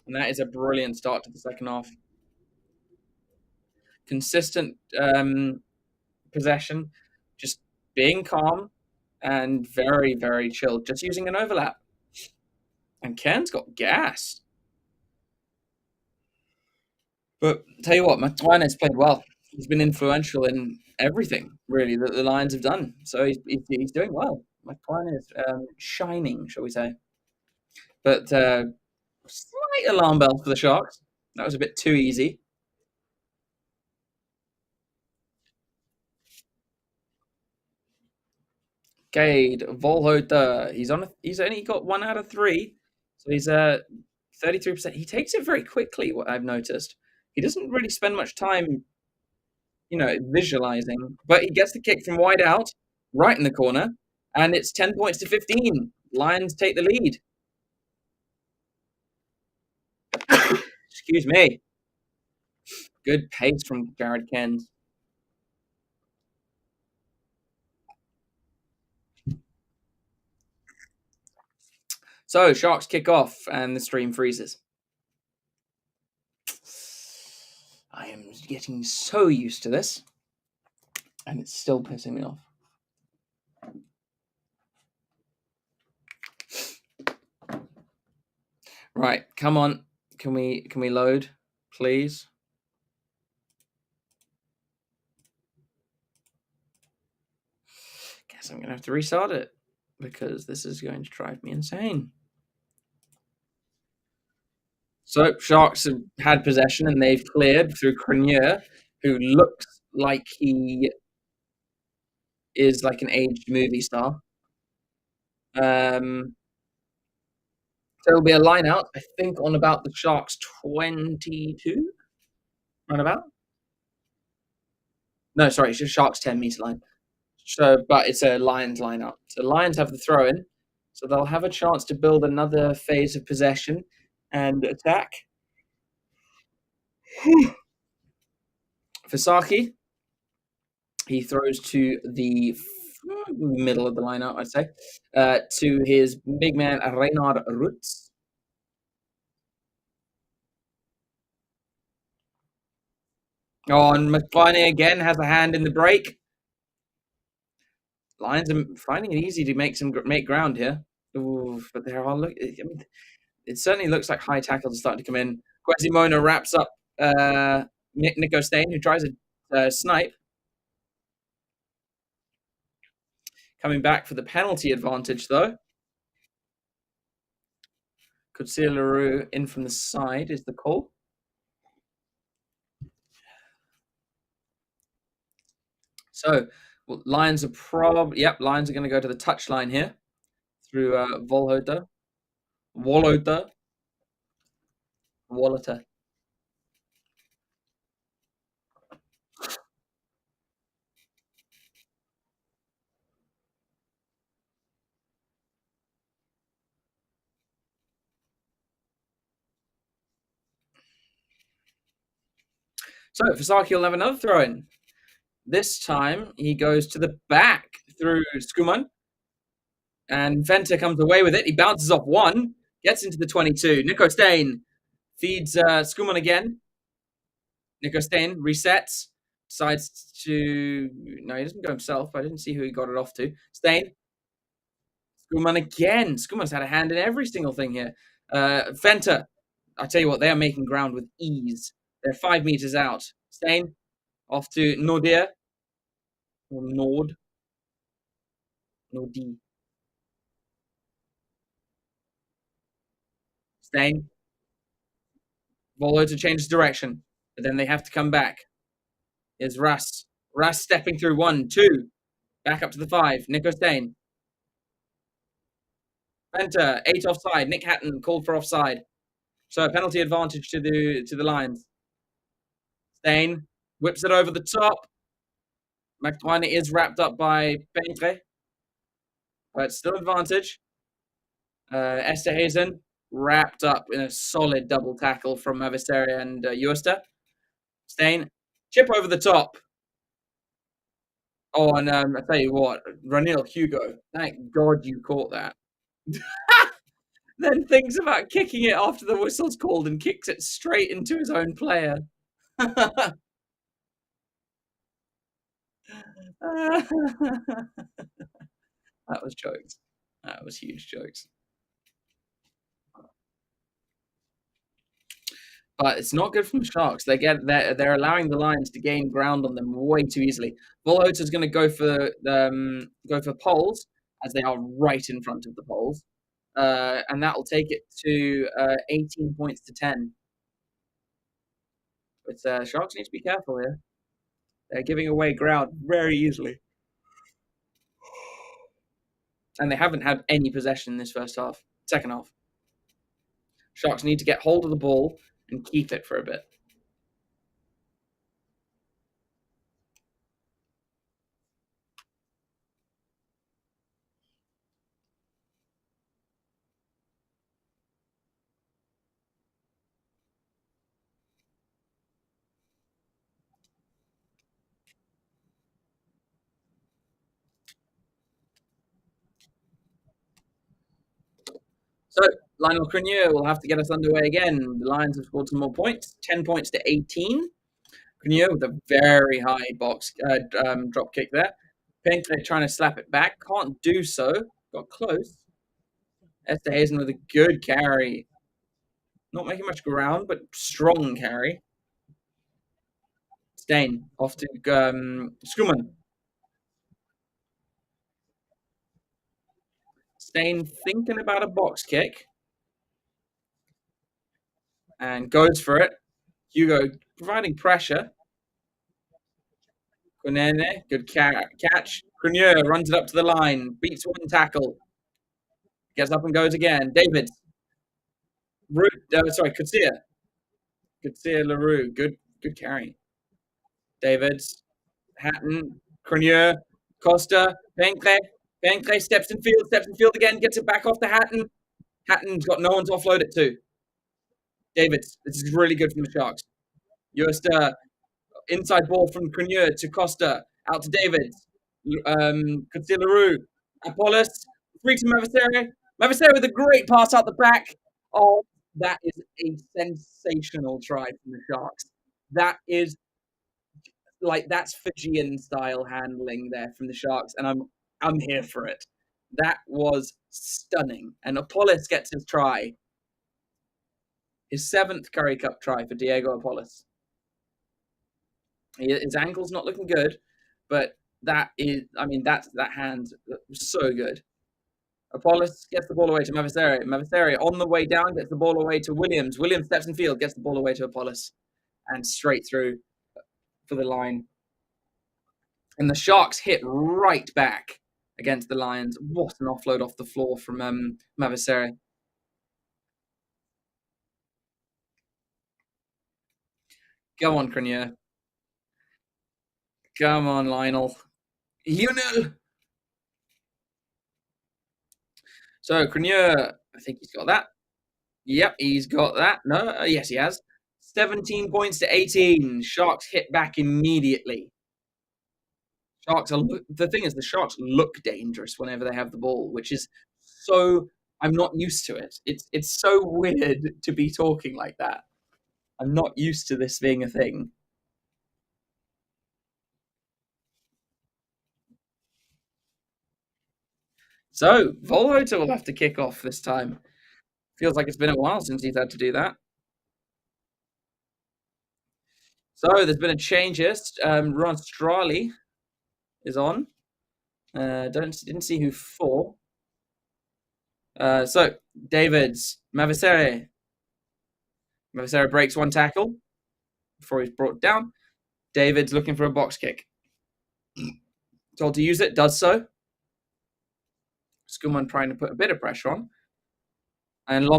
And that is a brilliant start to the second half. Consistent possession. Just being calm and very, very chilled. Just using an overlap. And Cairns got gas. But tell you what, Martinez played well. He's been influential in everything, really, that the Lions have done. So he's doing well. Martinez shining, shall we say. But slight alarm bells for the Sharks. That was a bit too easy. Gade Volhoter. He's only got 1 out of 3. So he's 33%. He takes it very quickly, what I've noticed. He doesn't really spend much time visualizing. But he gets the kick from wide out, right in the corner, and it's 10 points to 15. Lions take the lead. Excuse me. Good pace from Jared Kens. So Sharks kick off, and the stream freezes. I am getting so used to this, and it's still pissing me off. Right, come on. Can we load, please? Guess I'm gonna have to restart it because this is going to drive me insane. So Sharks have had possession and they've cleared through Crenier, who looks like he is like an aged movie star. So it'll be a line out, I think, on about the Sharks 22, round about. No, sorry, it's just Sharks 10-meter line. So, but it's a Lions line out. So Lions have the throw in, so they'll have a chance to build another phase of possession and attack. Fasaki, he throws to the middle of the lineup, I'd say, to his big man, Reynard Rutz. Oh, and McFiney again has a hand in the break. Lions are finding it easy to make ground here. Ooh, but there are it certainly looks like high tackles are starting to come in. Quasimodo wraps up Nico Stain, who tries a snipe. Coming back for the penalty advantage, though. Coutier LaRue in from the side is the call. So Lions are Lions are going to go to the touchline here through Volhoter. Walloter. So Fasaki will have another throw in. This time he goes to the back through Skuman. And Venter comes away with it. He bounces off one, gets into the 22. Nico Stain feeds Skuman again. Nico Stain resets, decides to. No, he doesn't go himself. I didn't see who he got it off to. Stain Skuman again. Skuman's had a hand in every single thing here. Fenter. I tell you what, they are making ground with ease. They're 5 meters out. Stain off to Nordia or Nord. Nordi. Stain. Volo to change direction. But then they have to come back. Is Russ. Russ stepping through 1, 2. Back up to the 5. Nico Stain. Fenter, 8 offside. Nick Hatton called for offside. So a penalty advantage to the Lions. Stain whips it over the top. McTwine is wrapped up by Pentre, but still advantage. Esterhazen wrapped up in a solid double tackle from Mavisteria and Uester. Stain, chip over the top. Oh, and I tell you what, Ranil Hugo, thank God you caught that. Then thinks about kicking it after the whistle's called and kicks it straight into his own player. That was jokes. That was huge jokes. But it's not good from the Sharks. They're allowing the Lions to gain ground on them way too easily. Volhota is going to go for poles as they are right in front of the poles, and that will take it to 18 points to 10. But Sharks need to be careful here. They're giving away ground very easily, and they haven't had any possession in this second half. Sharks need to get hold of the ball and keep it for a bit. So Lionel Crenier will have to get us underway again. The Lions have scored some more points, 10 points to 18. Crenier with a very high drop kick there. Pinkler trying to slap it back, can't do so. Got close. Esterhazen with a good carry. Not making much ground, but strong carry. Stain off to Skuman. Stain thinking about a box kick and goes for it. Hugo providing pressure. Kunene, good catch. Crenier runs it up to the line, beats one tackle, gets up and goes again. David, Kutsia LaRue, good carry. Davids, Hatton, Crenier, Costa, Penkle steps in field again, gets it back off to Hatton. Hatton's got no one to offload it to. Davids, this is really good from the Sharks. Uester, inside ball from Crenier to Costa, out to Davids. Kutsia LaRue, Apollos, free to Mavisteria. Mavisteria with a great pass out the back. Oh, that is a sensational try from the Sharks. That is that's Fijian style handling there from the Sharks, and I'm here for it. That was stunning. And Apollos gets his try. His 7th Currie Cup try for Diego Apollos. His ankle's not looking good, but that hand was so good. Apollos gets the ball away to Mavisteria. Mavisteria on the way down gets the ball away to Williams. Williams steps in field, gets the ball away to Apollos, and straight through for the line. And the Sharks hit right back against the Lions. What an offload off the floor from Mavisteria. Go on, Crenier. Come on, Lionel. You know. So Crenier, I think he's got that. Yep, he's got that. No, yes, he has. 17 points to 18. Sharks hit back immediately. The thing is, the Sharks look dangerous whenever they have the ball, which is so. I'm not used to it. It's so weird to be talking like that. I'm not used to this being a thing. So, Volhoter will have to kick off this time. Feels like it's been a while since he's had to do that. So, there's been a change here. Ron Strali is on. Didn't see who for. So, Davids, Mavicere. Mavicere breaks one tackle before he's brought down. David's looking for a box kick. Told to use it, does so. Schumann trying to put a bit of pressure on. And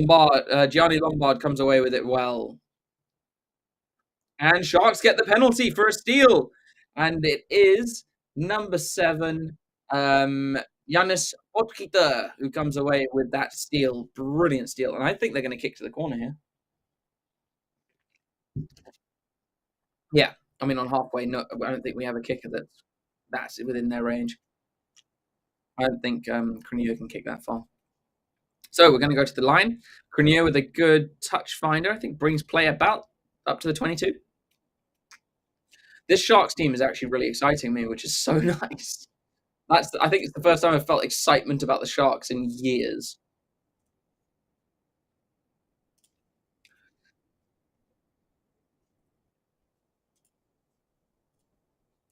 Gianni Lombard comes away with it well. And Sharks get the penalty for a steal. And it is number 7, Yanis Otkita, who comes away with that steal. Brilliant steal. And I think they're going to kick to the corner here. Yeah. I mean, on halfway, no, I don't think we have a kicker that's within their range. I don't think Crenier can kick that far. So we're going to go to the line. Crenier with a good touch finder, I think brings play about up to the 22. This Sharks team is actually really exciting me, which is so nice. I think it's the first time I've felt excitement about the Sharks in years.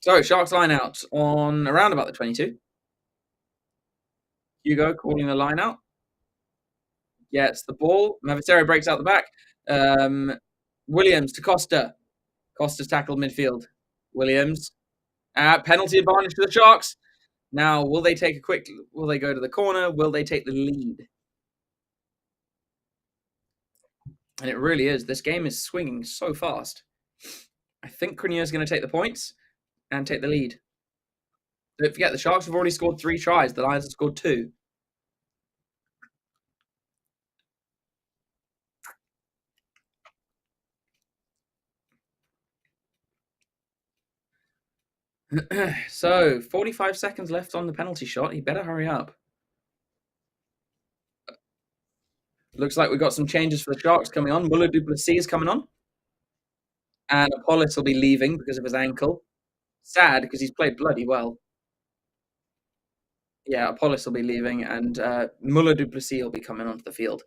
So Sharks line out on around about the 22. Hugo calling the line out. Gets the ball. Mavicere breaks out the back. Williams to Costa. Costa's tackled midfield. Williams. Penalty advantage to the Sharks. Now, will they go to the corner? Will they take the lead? And it really is. This game is swinging so fast. I think Crenier is going to take the points and take the lead. Don't forget, the Sharks have already scored 3 tries. The Lions have scored 2. So, 45 seconds left on the penalty shot. He better hurry up. Looks like we've got some changes for the Sharks coming on. Muller Duplessis is coming on. And Apollos will be leaving because of his ankle. Sad, because he's played bloody well. Yeah, Apollos will be leaving, and Muller Duplessis will be coming onto the field.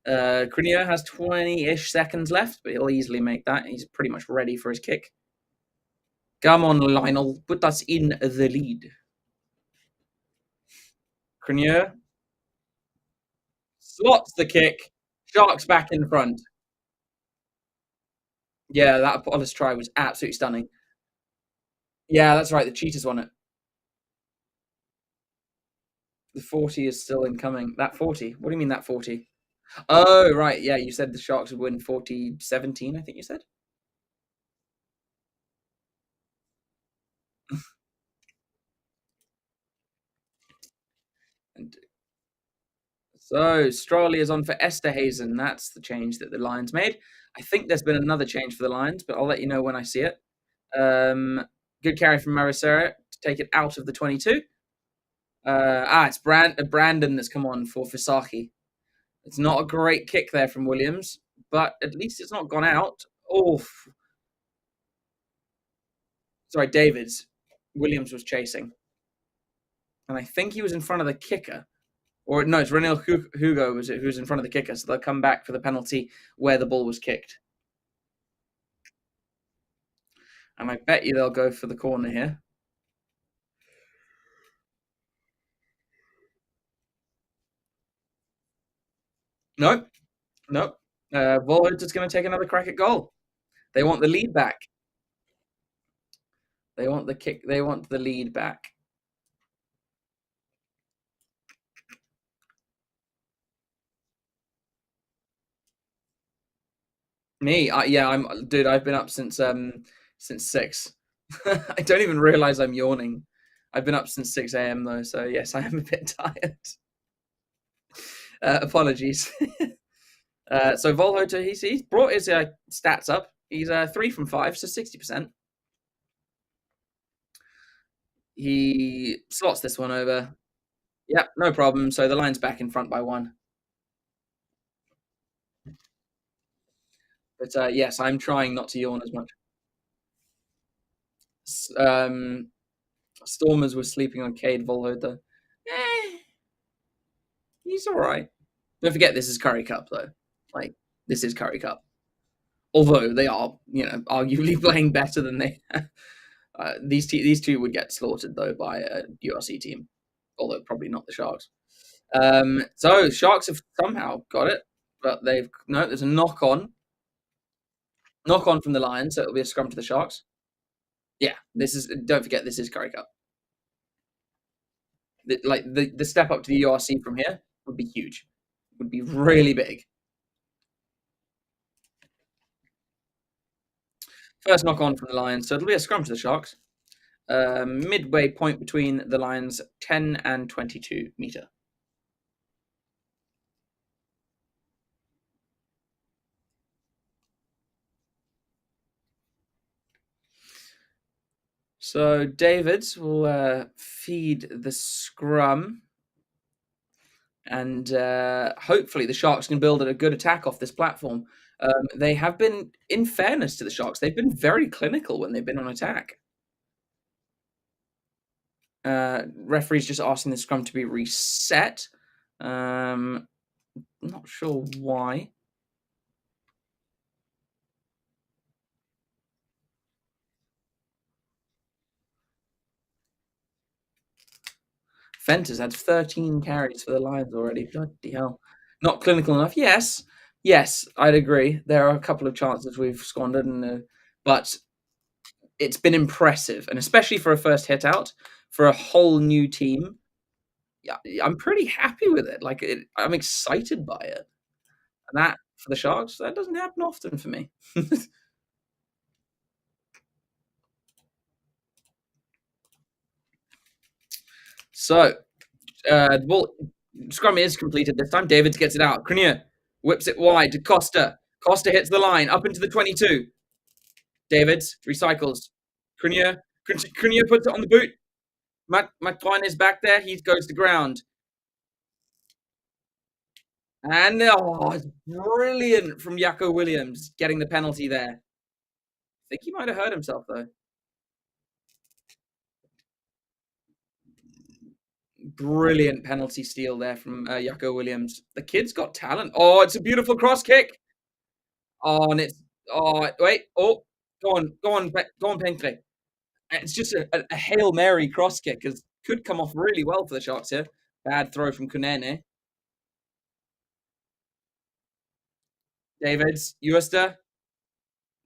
Crenier has 20-ish seconds left, but he'll easily make that. He's pretty much ready for his kick. Come on, Lionel. Put us in the lead. Crenier slots the kick. Sharks back in front. Yeah, that Apollos try was absolutely stunning. Yeah, that's right. The Cheetahs won it. The 40 is still incoming. That 40? What do you mean that 40? Oh, right. Yeah, you said the Sharks would win 40-17, I think you said. And so Strali is on for Esterhazen. That's the change that the Lions made. I think there's been another change for the Lions, but I'll let you know when I see it. Good carry from Maricera to take it out of the 22. It's Brandon that's come on for Fisaki. It's not a great kick there from Williams, but at least it's not gone out. Oh, sorry, Davids. Williams was chasing. And I think he was in front of the kicker. Or no, it's Renil Hugo who's in front of the kicker, so they'll come back for the penalty where the ball was kicked. And I bet you they'll go for the corner here. Nope. Volhoter's going to take another crack at goal. They want the lead back. They want the kick. They want the lead back. Me, dude. I've been up since 6. I don't even realize I'm yawning. I've been up since 6 a.m. though, so yes, I am a bit tired. Apologies. So Volhoter, he's brought his stats up. He's 3 from 5, so 60%. He slots this one over. Yep, no problem. So the line's back in front by 1. But yes, I'm trying not to yawn as much. Stormers were sleeping on Cade Volhoter. he's all right. Don't forget this is Currie Cup though. Like this is Currie Cup. Although they are, arguably playing better than they. These two would get slaughtered though by a URC team, although probably not the Sharks. So Sharks have somehow got it, but they've no. There's a knock on from the Lions, so it'll be a scrum to the Sharks. Yeah, this is. Don't forget, this is Currie Cup. The step up to the URC from here would be huge. Would be really big. First knock on from the Lions, so it'll be a scrum to the Sharks. Midway point between the Lions' 10 and 22 meter. So Davids will feed the scrum, and hopefully the Sharks can build a good attack off this platform. They have been, in fairness to the Sharks, they've been very clinical when they've been on attack. Referee's just asking the scrum to be reset. Not sure why. Fenter's had 13 carries for the Lions already. Bloody hell. Not clinical enough. Yes, I'd agree. There are a couple of chances we've squandered, but it's been impressive, and especially for a first hit out for a whole new team. Yeah, I'm pretty happy with it. I'm excited by it, and that for the Sharks, that doesn't happen often for me. So, the ball scrum is completed this time. Davids gets it out. Crenier whips it wide to Costa. Costa hits the line up into the 22. Davids recycles. Crenier puts it on the boot. McLean is back there. He goes to ground. And it's brilliant from Yako Williams getting the penalty there. I think he might have hurt himself though. Brilliant penalty steal there from Yako Williams. The kid's got talent. Oh, it's a beautiful cross kick. Oh, and it's wait. Oh, go on, Penkle. It's just a Hail Mary cross kick. Could come off really well for the Sharks here. Bad throw from Kunene. Davids, Uester.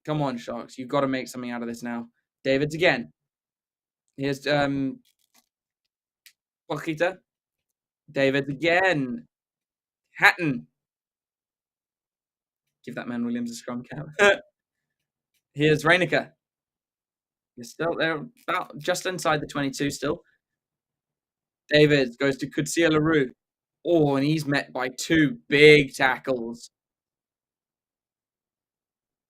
Come on, Sharks. You've got to make something out of this now. Davids again. Here's Wakita. Davids again. Hatton. Give that man Williams a scrum cap. Here's Reinecker. You're still there, about just inside the 22 still. Davids goes to Kutsia LaRue. Oh, and he's met by two big tackles.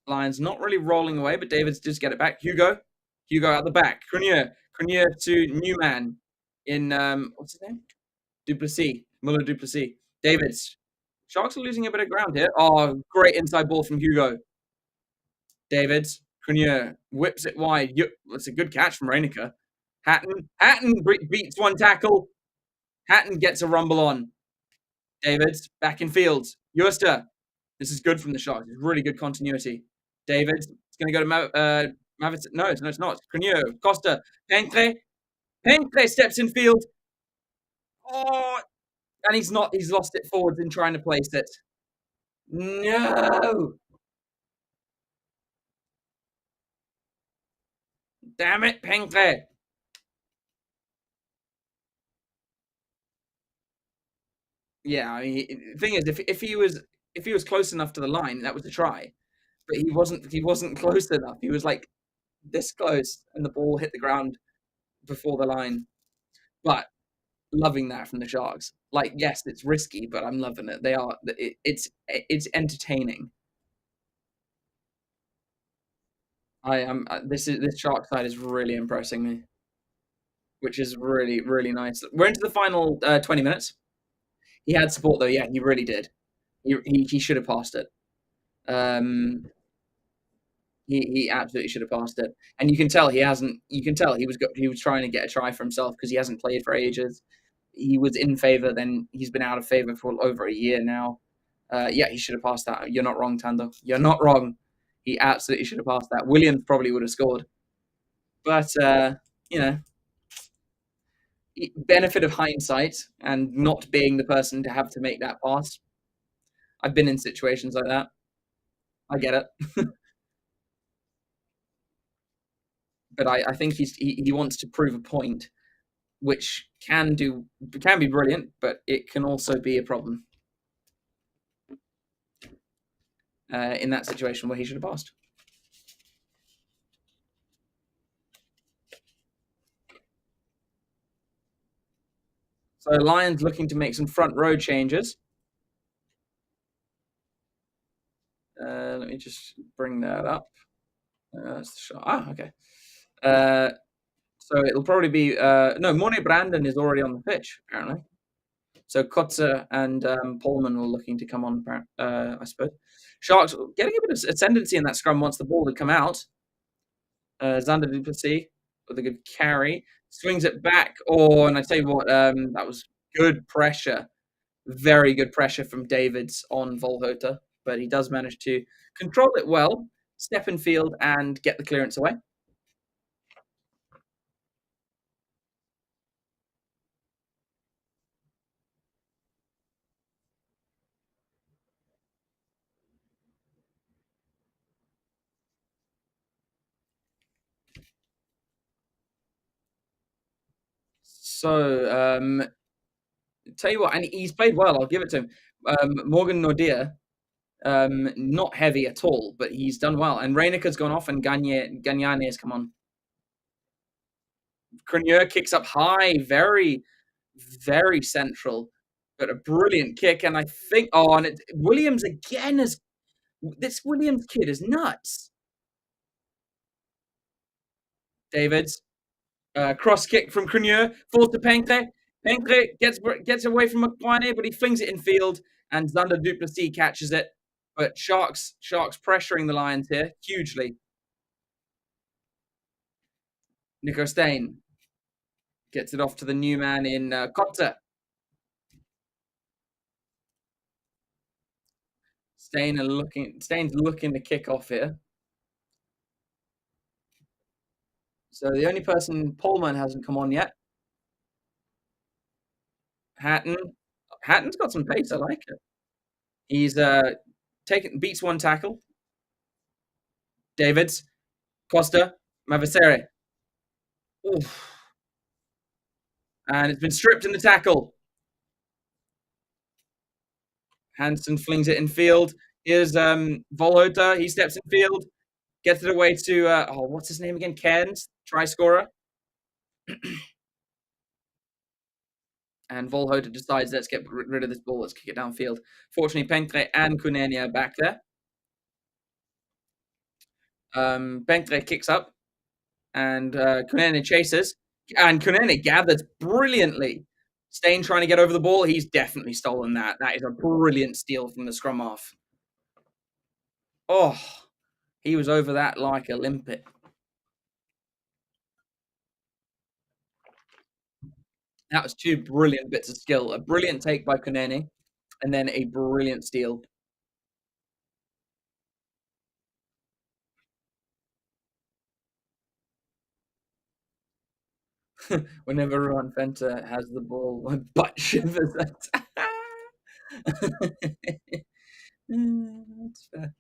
Lions not really rolling away, but Davids does get it back. Hugo out the back. Crenier to Newman in what's his name? Duplessis. Muller Duplessis. Davids. Sharks are losing a bit of ground here. Oh, great inside ball from Hugo. Davids. Crenier whips it wide. That's a good catch from Reinecker. Hatton beats one tackle. Hatton gets a rumble on. Davids back in field. Uester. This is good from the Sharks. It's really good continuity. Davids. It's going to go to Mavis. No, it's not. Crenier. Costa. Penkle steps in field. Oh, and he's not. He's lost it forwards in trying to place it. No. Damn it, Penkle. Yeah, I mean, the thing is, if he was close enough to the line, that was a try. But he wasn't. He wasn't close enough. He was like this close, and the ball hit the ground before the line. But loving that from the Sharks. Like, yes, it's risky, but I'm loving it. They are. It's entertaining. I am. This Shark side is really impressing me, which is really really nice. We're into the final 20 minutes. He had support though. Yeah, he really did. He should have passed it. Um, he absolutely should have passed it, and you can tell he hasn't. You can tell he was trying to get a try for himself because he hasn't played for ages. he was in favour, then he's been out of favour for over a year now. Yeah, he should have passed that. You're not wrong, Tando. You're not wrong. He absolutely should have passed that. Williams probably would have scored. But, you know, benefit of hindsight and not being the person to have to make that pass. I've been in situations like that. I get it. But I think he wants to prove a point, which can be brilliant, but it can also be a problem in that situation where he should have passed. So Lions looking to make some front row changes. Let me just bring that up. That's the shot. Okay. So it'll probably be no. Morne Brandon is already on the pitch apparently. So Kotze and Pullman were looking to come on. I suppose Sharks getting a bit of ascendancy in that scrum once the ball had come out. Xander du Plessis with a good carry, swings it back. Oh, and I tell you what, that was good pressure, very good pressure from Davids on Volhota, but he does manage to control it well, step in field, and get the clearance away. So, tell you what, and he's played well. I'll give it to him. Morgan Nordia, not heavy at all, but he's done well. And Reinecke's gone off, and Gagnane has come on. Crenier kicks up high, very, very central, but a brilliant kick. And I think, and Williams again is this Williams kid is nuts. Davids, cross kick from Crenier, falls to Penkre. Penkre gets away from McQuarrie, but he flings it in field, and Xander du Plessis catches it. But Sharks pressuring the Lions here hugely. Nico Stain gets it off to the new man in Kotze. Stain's looking to kick off here. So the only person, Pullman, hasn't come on yet. Hatton's got some pace. I like it. He's beats one tackle. Davids, Costa, Mavasere. Oof. And it's been stripped in the tackle. Hansen flings it in field. Here's Volhota. He steps in field, gets it away to what's his name again? Cairns, try scorer. And Volhota decides, let's get rid of this ball, let's kick it downfield. Fortunately, Penkre and Kunene are back there. Penkre kicks up, and Kunene chases, and Kunene gathers brilliantly. Stain trying to get over the ball. He's definitely stolen that. That is a brilliant steal from the scrum half. Oh, he was over that like a limpet. That was two brilliant bits of skill. A brilliant take by Kunene, and then a brilliant steal. Whenever Rohan Fenter has the ball, my butt shivers. That's fair.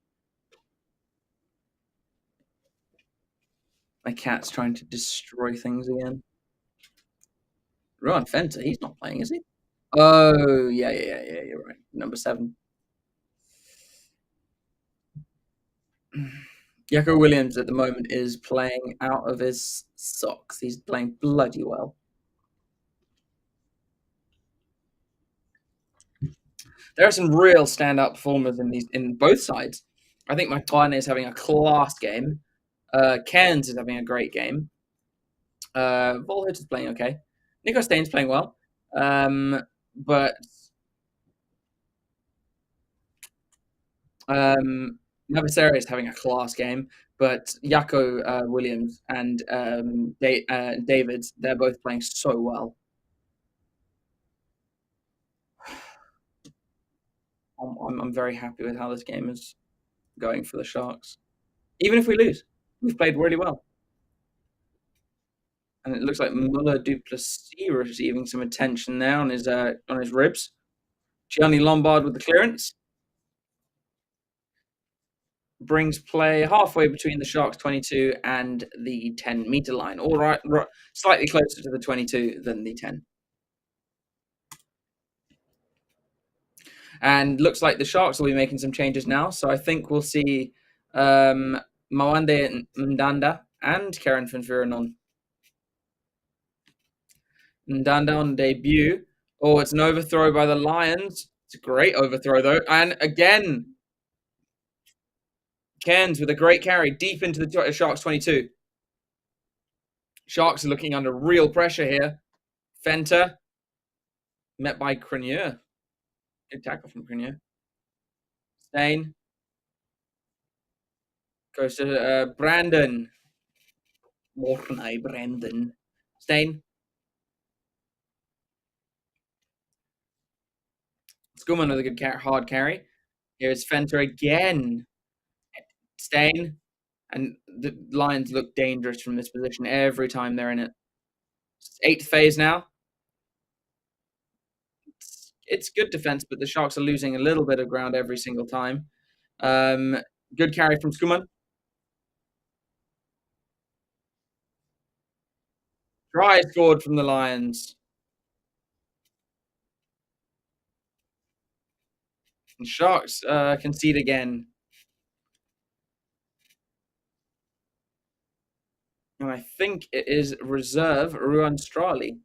My cat's trying to destroy things again. Rohan Fenter, he's not playing, is he? Oh, yeah, you're right. Number 7. Yako Williams at the moment is playing out of his socks. He's playing bloody well. There are some real standout performers in both sides. I think McLaren is having a class game. Cairns is having a great game. Volhut is playing okay. Nico Stain's playing well. But Navasera is having a class game. But Yako Williams and Davids, they're both playing so well. I'm very happy with how this game is going for the Sharks. Even if we lose, we've played really well. And it looks like Muller Duplessis receiving some attention there on his ribs. Gianni Lombard with the clearance. Brings play halfway between the Sharks 22 and the 10-meter line. All right, slightly closer to the 22 than the 10. And looks like the Sharks will be making some changes now. So I think we'll see Mawande Ndanda and Karen van Vuren on. Ndanda on debut. Oh, it's an overthrow by the Lions. It's a great overthrow, though. And again, Cairns with a great carry deep into the Sharks 22. Sharks are looking under real pressure here. Fenter met by Crenier. Good tackle from Crenier. Stain goes to Brandon. Mornay Brandon. Stain. Schumann with a good hard carry. Here's Fenter again. Stain. And the Lions look dangerous from this position every time they're in it. Eighth phase now. It's good defense, but the Sharks are losing a little bit of ground every single time. Good carry from Schumann. Try scored from the Lions. And Sharks concede again. And I think it is reserve Ruan Strali.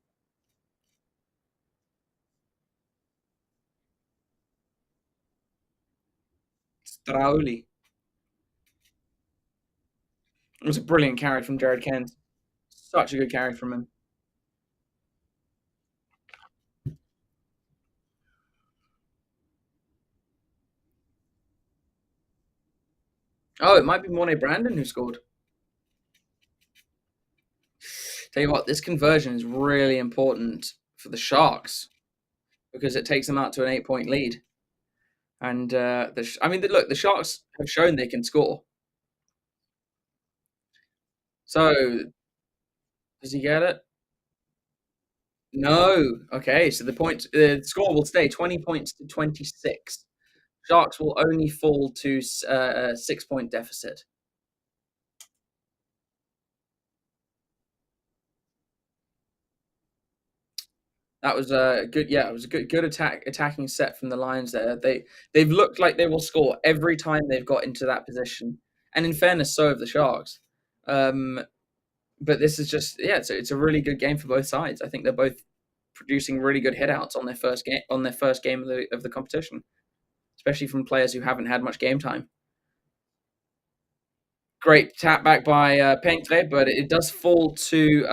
Strauli. It was a brilliant carry from Jared Kent. Such a good carry from him. Oh, it might be Mornay Brandon who scored. Tell you what, this conversion is really important for the Sharks because it takes them out to an 8-point lead. And look, the Sharks have shown they can score. So, does he get it? No. Okay, so the score will stay 20 points to 26. Sharks will only fall to a 6-point deficit. That was a good, yeah. It was a good attacking set from the Lions there. They've looked like they will score every time they've got into that position, and in fairness, so have the Sharks. But this is just it's a really good game for both sides. I think they're both producing really good hitouts on their first game of the competition, especially from players who haven't had much game time. Great tap back by Penktre, but it does fall to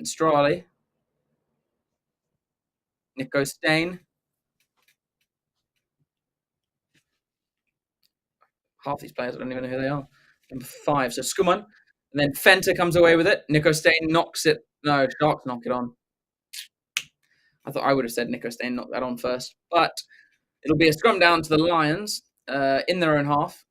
Strali. Nico Stain. Half these players, I don't even know who they are. Number 5, so Schumann. And then Fenter comes away with it. Nico Stain knocks it. No, Sharks knock it on. I thought I would have said Nico Stain knocked that on first. But it'll be a scrum down to the Lions in their own half.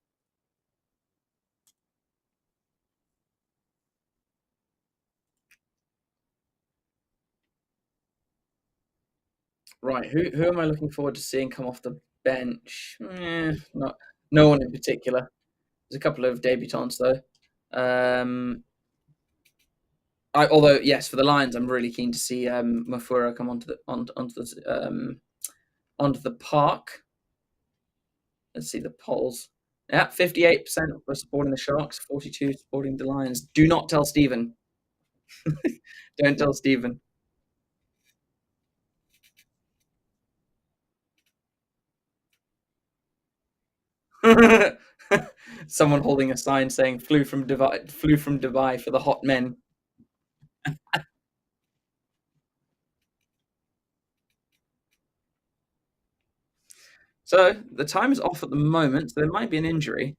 Right, who am I looking forward to seeing come off the bench? No one in particular. There's a couple of debutants though. Although yes, for the Lions, I'm really keen to see Mafura come onto the park. Let's see the polls. Yeah, 58% were supporting the Sharks, 42 supporting the Lions. Do not tell Stephen. Don't tell Stephen. Someone holding a sign saying flew from Dubai for the hot men. So the time is off at the moment. So there might be an injury.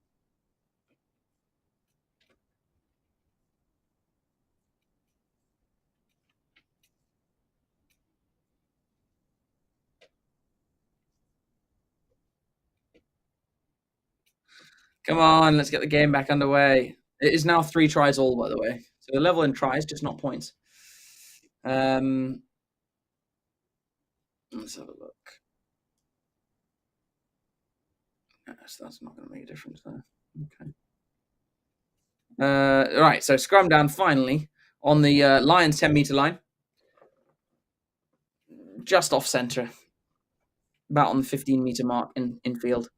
Come on, let's get the game back underway. It is now 3 tries all, by the way. So the level in tries, just not points. Let's have a look. Yes, that's not going to make a difference there. Okay. Right, so scrum down finally on the Lions 10-meter line, just off centre, about on the 15-meter mark in field.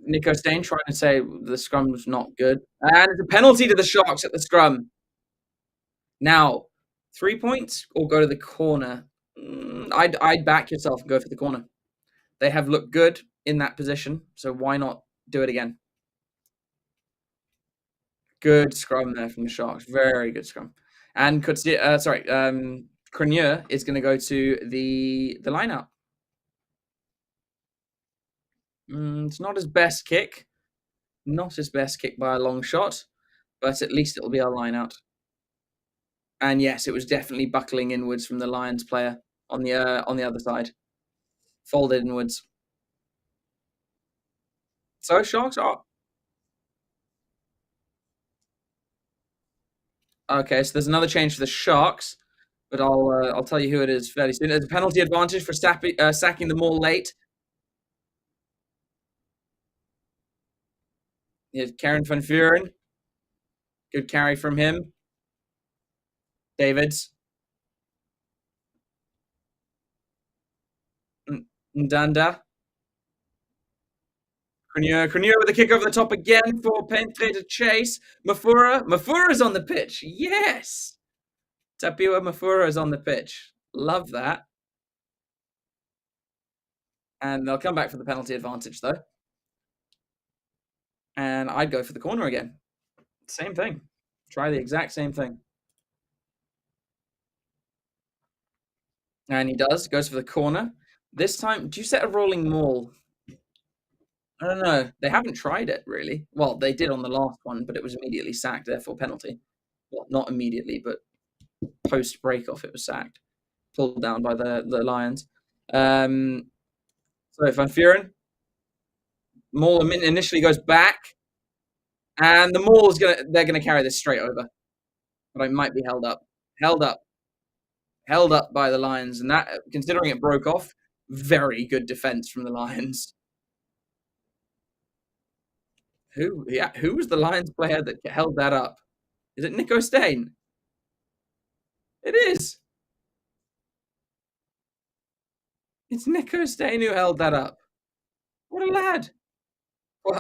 Nico Stain trying to say the scrum was not good, and it's a penalty to the Sharks at the scrum. Now, 3 points or go to the corner. I'd back yourself and go for the corner. They have looked good in that position, so why not do it again? Good scrum there from the Sharks. Very good scrum. And Crenier is going to go to the line out. It's not his best kick. Not his best kick by a long shot, but at least it'll be our line out. And yes, it was definitely buckling inwards from the Lions player on the other side. Folded inwards. So Sharks are okay. So there's another change for the Sharks, but I'll tell you who it is fairly soon. There's a penalty advantage for sacking the maul late. Here's Karen van Vuren. Good carry from him. Davids. Ndanda. Crenier with a kick over the top again for Pentre to chase. Mafura's on the pitch. Yes! Tapua Mafura is on the pitch. Love that. And they'll come back for the penalty advantage, though. And I'd go for the corner again. Same thing. Try the exact same thing. And he does. Goes for the corner. This time, do you set a rolling maul? I don't know. They haven't tried it, really. Well, they did on the last one, but it was immediately sacked, therefore penalty. Well, not immediately, but post break-off it was sacked. Pulled down by the Lions. So Van Vuren. Maul initially goes back. And the Maul is they're gonna carry this straight over. But it might be held up. Held up by the Lions. And that, considering it broke off, very good defense from the Lions. Who was the Lions player that held that up? Is it Nico Stain? It is. It's Nico Stain who held that up. What a lad.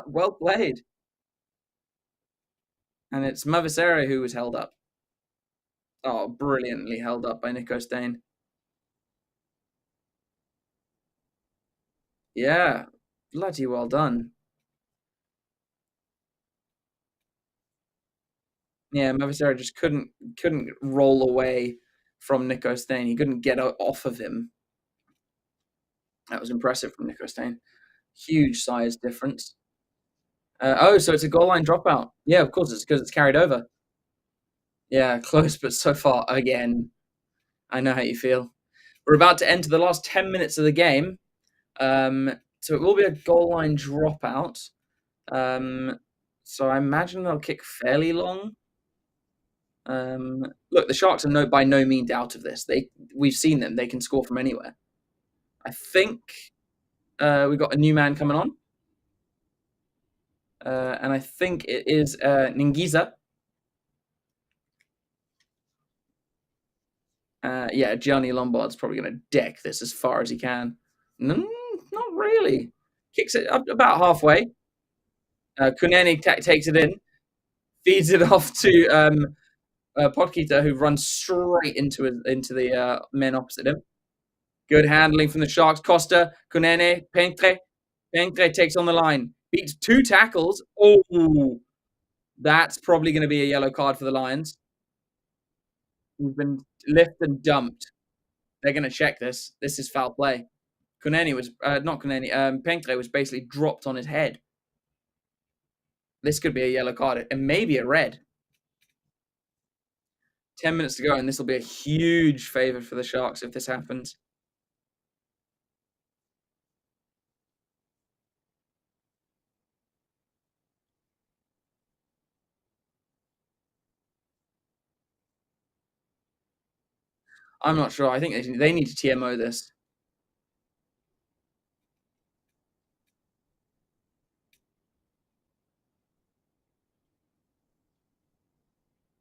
Well played. And it's Mavasera who was held up. Oh, brilliantly held up by Nico Stain. Yeah, bloody well done. Yeah, Mavasera just couldn't roll away from Nico Stain. He couldn't get off of him. That was impressive from Nico Stain. Huge size difference. So it's a goal line dropout. Yeah, of course, it's because it's carried over. Yeah, close, but so far again. I know how you feel. We're about to enter the last 10 minutes of the game. So it will be a goal line dropout. So I imagine they'll kick fairly long. Look, the Sharks are by no means out of this. We've seen them; they can score from anywhere. I think we've got a new man coming on, and I think it is Ningiza. Yeah, Gianni Lombard's probably going to deck this as far as he can. No, not really. Kicks it up about halfway. Kuneni takes it in, feeds it off to Potkita, who runs straight into the men opposite him. Good handling from the Sharks. Costa, Kunene, Pentre. Pentre takes on the line. Beats 2 tackles. Oh, that's probably going to be a yellow card for the Lions. He's been lifted and dumped. They're going to check this. This is foul play. Kunene was, not Kunene, Pentre was basically dropped on his head. This could be a yellow card and maybe a red. 10 minutes to go, and this will be a huge favor for the Sharks if this happens. I'm not sure. I think they need to TMO this.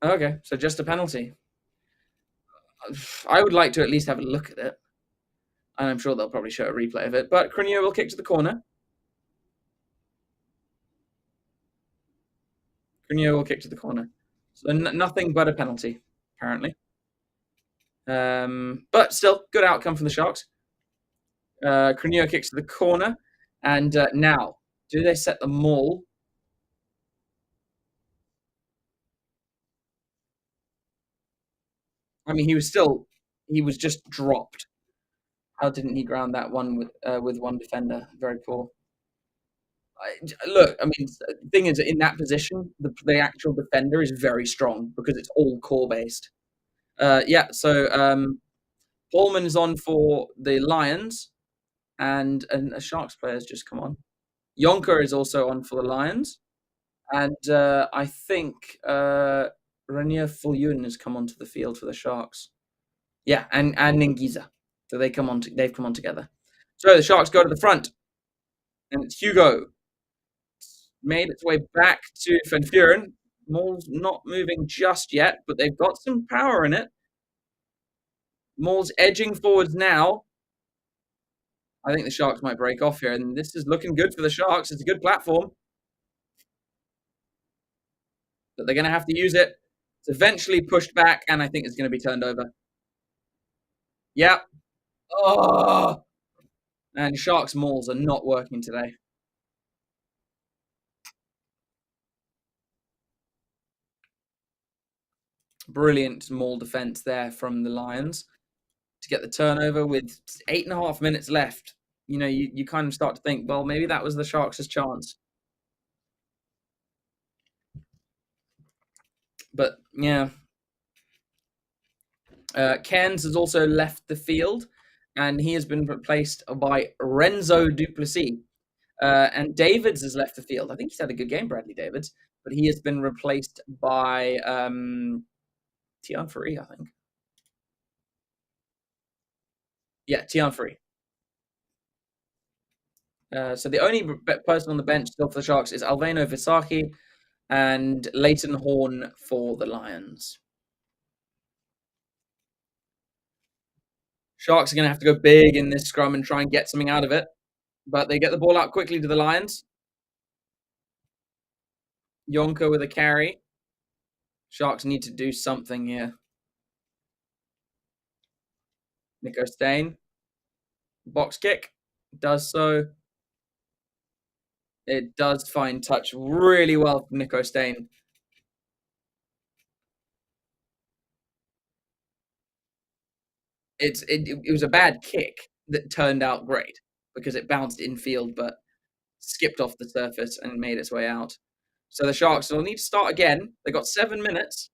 Okay, so just a penalty. I would like to at least have a look at it, and I'm sure they'll probably show a replay of it. But Crenier will kick to the corner. Crenier will kick to the corner. So nothing but a penalty, apparently. But still, good outcome from the Sharks. Crenier kicks to the corner, and now, do they set the maul? I mean, he was just dropped. How didn't he ground that one with one defender? Very poor. Look, I mean, the thing is, in that position, the actual defender is very strong because it's all core based. Yeah, so Ballman is on for the Lions, and a Sharks player has just come on. Yonker is also on for the Lions, and I think Renier Fulyun has come onto the field for the Sharks. Yeah, and Ningiza. So they've come on together. So the Sharks go to the front, and it's Hugo. Made its way back to Van Vuren. Maul's not moving just yet, but they've got some power in it. Maul's edging forwards now. I think the Sharks might break off here, and this is looking good for the Sharks. It's a good platform. But they're going to have to use it. It's eventually pushed back, and I think it's going to be turned over. Yep. Oh! And Sharks' mauls are not working today. Brilliant maul defense there from the Lions to get the turnover with 8.5 minutes left. You know, you kind of start to think, well, maybe that was the Sharks' chance. But yeah, Cairns has also left the field, and he has been replaced by Renzo Duplessis. And Davids has left the field. I think he's had a good game, Bradley Davids, but he has been replaced by Tian Free, I think. Yeah, Tian Free. So the only person on the bench still for the Sharks is Alveno Visaki and Leighton Horn for the Lions. Sharks are going to have to go big in this scrum and try and get something out of it. But they get the ball out quickly to the Lions. Yonko with a carry. Sharks need to do something here. Nico Stain. Box kick. Does so. It does find touch really well from Nico Stain. It was a bad kick that turned out great because it bounced infield but skipped off the surface and made its way out. So the Sharks will need to start again. They got 7 minutes.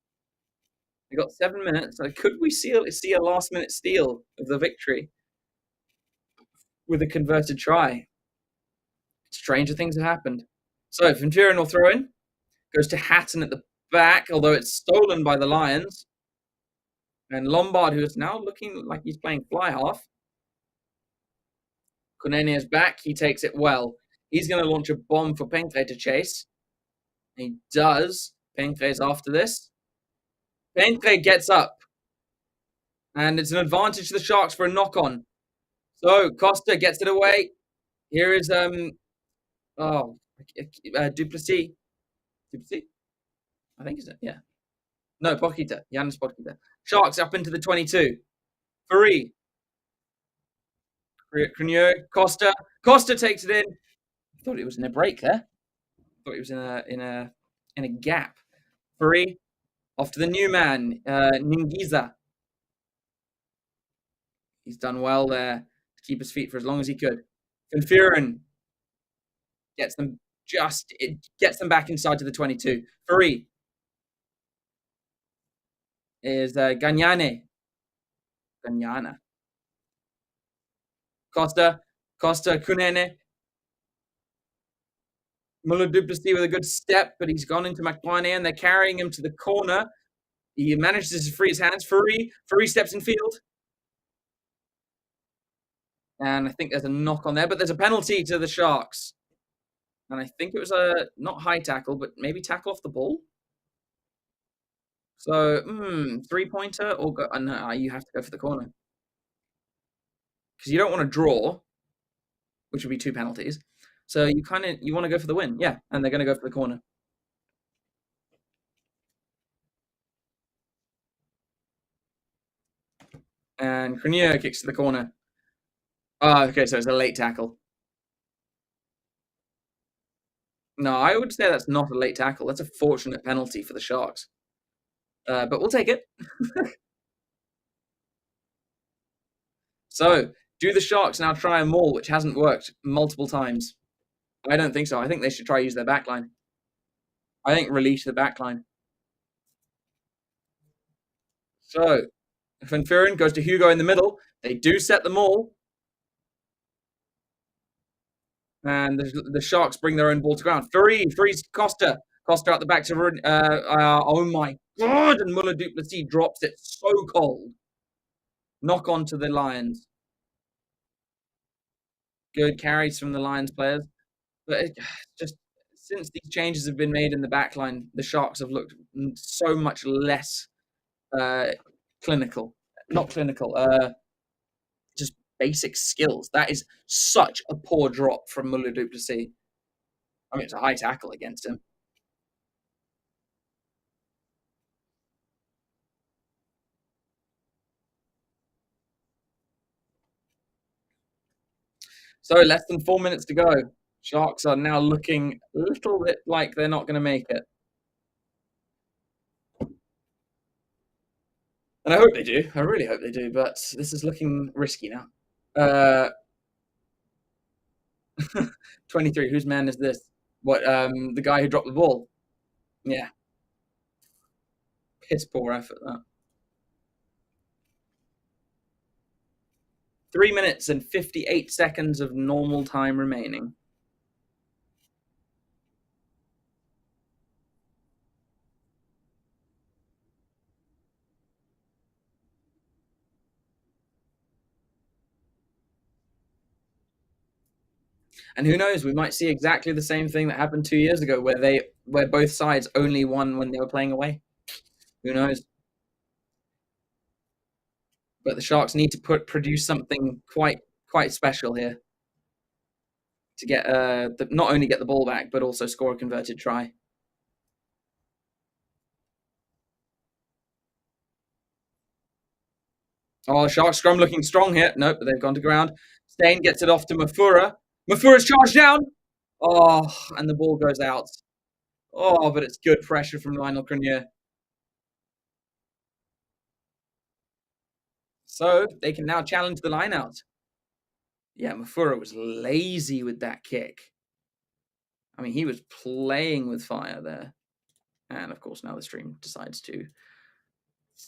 They got 7 minutes. So could we see a last minute steal of the victory with a converted try? Stranger things have happened. So Van Vuren will throw in. Goes to Hatton at the back, although it's stolen by the Lions. And Lombard, who is now looking like he's playing fly half. Konene is back. He takes it well. He's going to launch a bomb for Pengtre to chase. He does. Pengtre's after this. Pengtre gets up. And it's an advantage to the Sharks for a knock-on. So Costa gets it away. Here is Duplessis. Duplessis? I think is it? Yeah. No, Pokita. Yanis Pokita. Sharks up into the 22. Free. Crenier. Costa. Costa takes it in. I thought it was in a break there. I thought it was in a gap. Free. Off to the new man, Ningiza. He's done well there to keep his feet for as long as he could. Van Vuren gets them back inside to the 22. Free is Gagnane. Gagnana. Costa, Kunene. Muller Duplessis with a good step, but he's gone into McBurney and they're carrying him to the corner. He manages to free his hands. Free steps in field. And I think there's a knock on there, but there's a penalty to the Sharks. And I think it was a not high tackle, but maybe tackle off the ball. So, 3-pointer or go, no, you have to go for the corner because you don't want to draw, which would be 2 penalties. So you want to go for the win, yeah, and they're going to go for the corner. And Crenier kicks to the corner. Oh, okay, so it's a late tackle. No, I would say that's not a late tackle. That's a fortunate penalty for the Sharks. But we'll take it. So, do the Sharks now try a maul, which hasn't worked multiple times? I don't think so. I think they should try use their backline. I think release the backline. So, Van Furen goes to Hugo in the middle. They do set the maul. And the Sharks bring their own ball to ground. Frees Costa. Costa out the back to oh my God! And Muller Duplessis drops it so cold. Knock on to the Lions. Good carries from the Lions players. But just since these changes have been made in the backline, the Sharks have looked so much less clinical. Not clinical, just basic skills. That is such a poor drop from Muller Duplessis. I mean, it's a high tackle against him. So less than 4 minutes to go. Sharks are now looking a little bit like they're not going to make it. And I hope they do. I really hope they do. But this is looking risky now. 23. Whose man is this? What? The guy who dropped the ball. Yeah. Piss poor effort, that. 3 minutes and 58 seconds of normal time remaining. And who knows? We might see exactly the same thing that happened 2 years ago, where both sides only won when they were playing away. Who knows? But the Sharks need to produce something quite special here to get not only get the ball back but also score a converted try. Oh, Sharks scrum looking strong here. Nope, but they've gone to ground. Stain gets it off to Mafura. Mafura's charged down. Oh, and the ball goes out. Oh, but it's good pressure from Lionel Crenier. So they can now challenge the line out. Yeah, Mafura was lazy with that kick. I mean, he was playing with fire there. And of course, now the stream decides to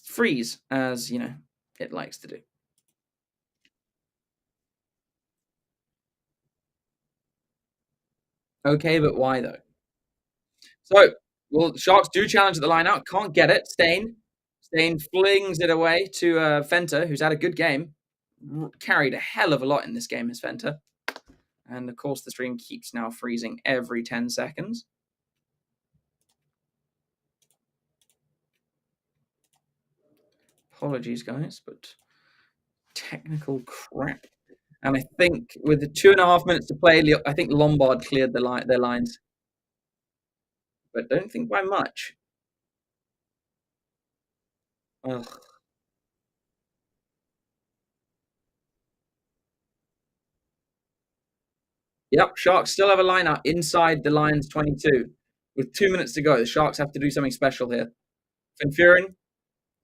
freeze, as you know, it likes to do. Okay, but why though? So, well, the Sharks do challenge at the line out. Can't get it. Stain flings it away to Fenter, who's had a good game. Carried a hell of a lot in this game, as Fenter. And of course, the stream keeps now freezing every 10 seconds. Apologies, guys, but technical crap. And I think with the 2.5 minutes to play, I think Lombard cleared their lines. But don't think by much. Ugh. Yep, Sharks still have a line out inside the Lions 22. With 2 minutes to go, the Sharks have to do something special here. Van Furen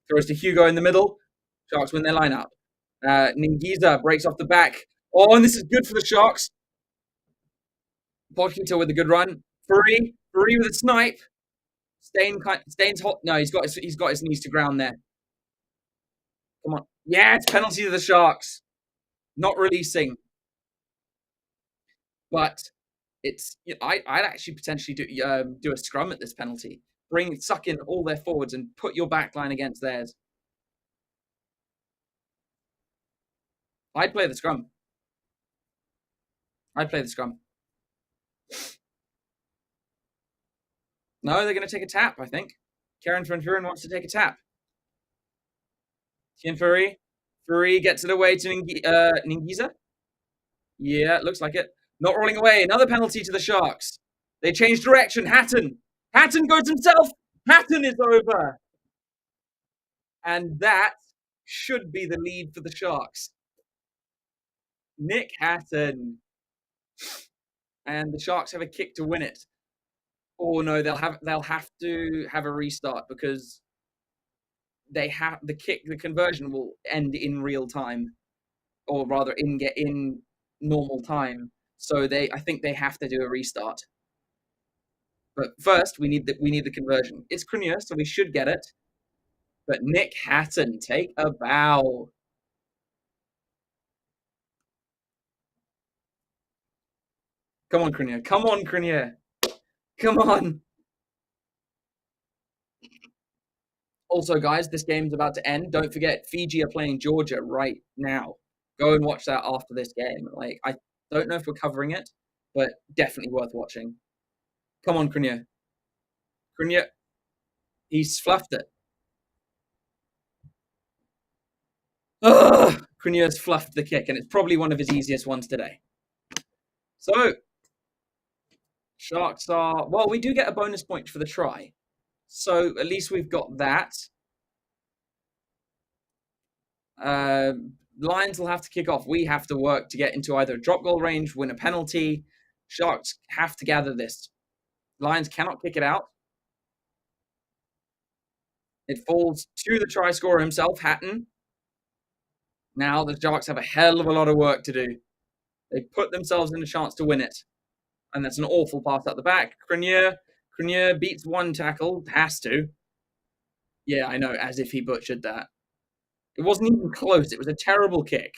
throws to Hugo in the middle. Sharks win their line out. Ningiza breaks off the back. Oh, and this is good for the Sharks. Podkito with a good run. Free with a snipe. Stain's hot. No, he's got his knees to ground there. Come on. Yeah, it's penalty to the Sharks. Not releasing. But it's I'd actually potentially do a scrum at this penalty. Suck in all their forwards and put your back line against theirs. I'd play the scrum. I'd play the scrum. No, they're going to take a tap, I think. Karen Van Vuren wants to take a tap. Tien Furry. Furry gets it away to Ningiza. Yeah, looks like it. Not rolling away. Another penalty to the Sharks. They change direction. Hatton. Hatton goes himself. Hatton is over. And that should be the lead for the Sharks. Nick Hatton. And the Sharks have a kick to win it. Oh no, they'll have to have a restart because they have the conversion will end in real time, or rather in normal time. So I think they have to do a restart. But first, we need the conversion. It's Crenier, so we should get it. But Nick Hatton, take a bow. Come on, Crenier. Come on, Crenier. Come on. Also, guys, this game's about to end. Don't forget, Fiji are playing Georgia right now. Go and watch that after this game. Like, I don't know if we're covering it, but definitely worth watching. Come on, Crenier. Crenier, he's fluffed it. Ugh! Crenier's fluffed the kick, and it's probably one of his easiest ones today. So, Sharks are... Well, we do get a bonus point for the try. So, at least we've got that. Lions will have to kick off. We have to work to get into either drop goal range, win a penalty. Sharks have to gather this. Lions cannot kick it out. It falls to the try scorer himself, Hatton. Now the Sharks have a hell of a lot of work to do. They put themselves in a chance to win it. And that's an awful pass at the back. Crenier beats one tackle. Has to. Yeah, I know, as if he butchered that. It wasn't even close. It was a terrible kick.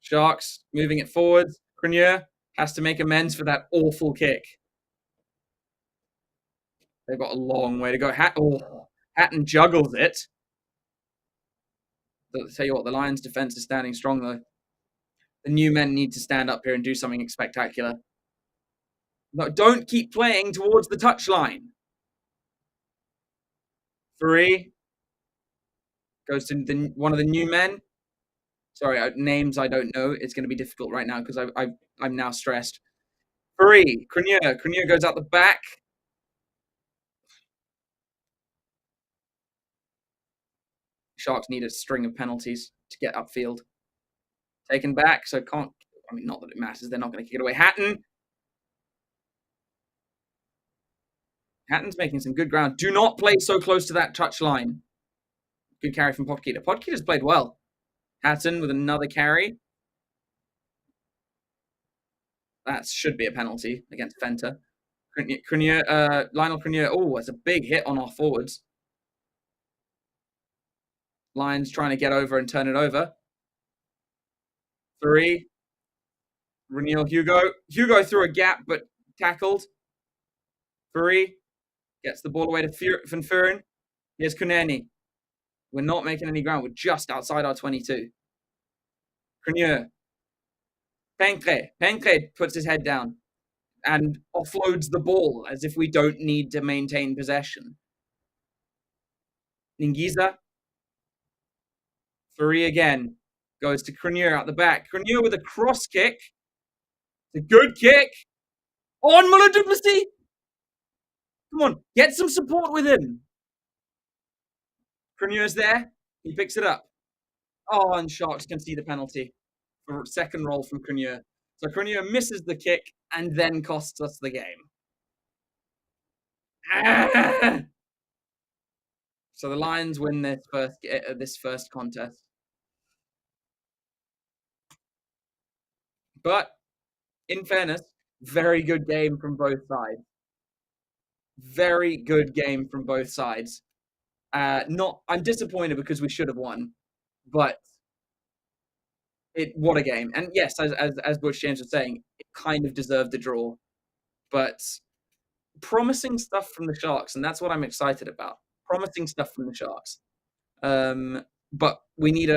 Sharks moving it forward. Crenier has to make amends for that awful kick. They've got a long way to go. Hatton juggles it. I'll tell you what, the Lions' defense is standing strong, though. The new men need to stand up here and do something spectacular. No, don't keep playing towards the touchline. 3 goes to one of the new men. Sorry, names I don't know. It's going to be difficult right now because I'm now stressed. 3, Crenier. Crenier goes out the back. Sharks need a string of penalties to get upfield. Taken back, so can't... I mean, not that it matters. They're not going to kick it away. Hatton. Hatton's making some good ground. Do not play so close to that touch line. Good carry from Podkita. Podkita's played well. Hatton with another carry. That should be a penalty against Fenter. Lionel Crenier. Oh, that's a big hit on our forwards. Lions trying to get over and turn it over. 3. Reniel Hugo. Hugo through a gap, but tackled. 3. Gets the ball away to Van Vuren. Here's Kuneni. We're not making any ground. We're just outside our 22. Crenier. Pencre puts his head down and offloads the ball as if we don't need to maintain possession. Ningiza. 3 again. Goes to Crenier at the back. Crenier with a cross kick. It's a good kick. On Muller Duplessis. Come on, get some support with him. Crenier's there. He picks it up. Oh, and Sharks can see the penalty for second roll from Crenier. So Crenier misses the kick and then costs us the game. So the Lions win this first contest. But in fairness, very good game from both sides. Very good game from both sides. I'm disappointed because we should have won, but what a game. And yes, as Butch James was saying, it kind of deserved the draw. But promising stuff from the Sharks, and that's what I'm excited about. Promising stuff from the Sharks. But we need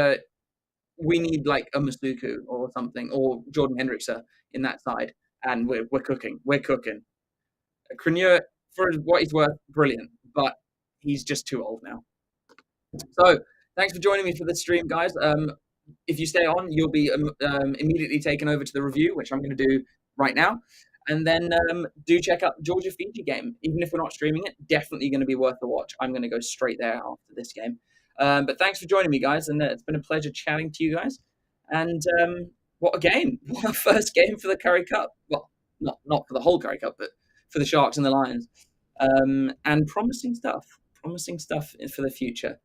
we need like a Masuku or something, or Jordan Hendrickson in that side, and we're cooking. We're cooking. Crenier, for what he's worth, brilliant, but he's just too old now. So thanks for joining me for this stream, guys. If you stay on, you'll be immediately taken over to the review, which I'm going to do right now. And then do check out the Georgia Fiji game. Even if we're not streaming it, definitely going to be worth a watch. I'm going to go straight there after this game. But thanks for joining me, guys. And it's been a pleasure chatting to you guys. And what a game. What a first game for the Currie Cup. Well, not for the whole Currie Cup, but for the Sharks and the Lions. And promising stuff for the future.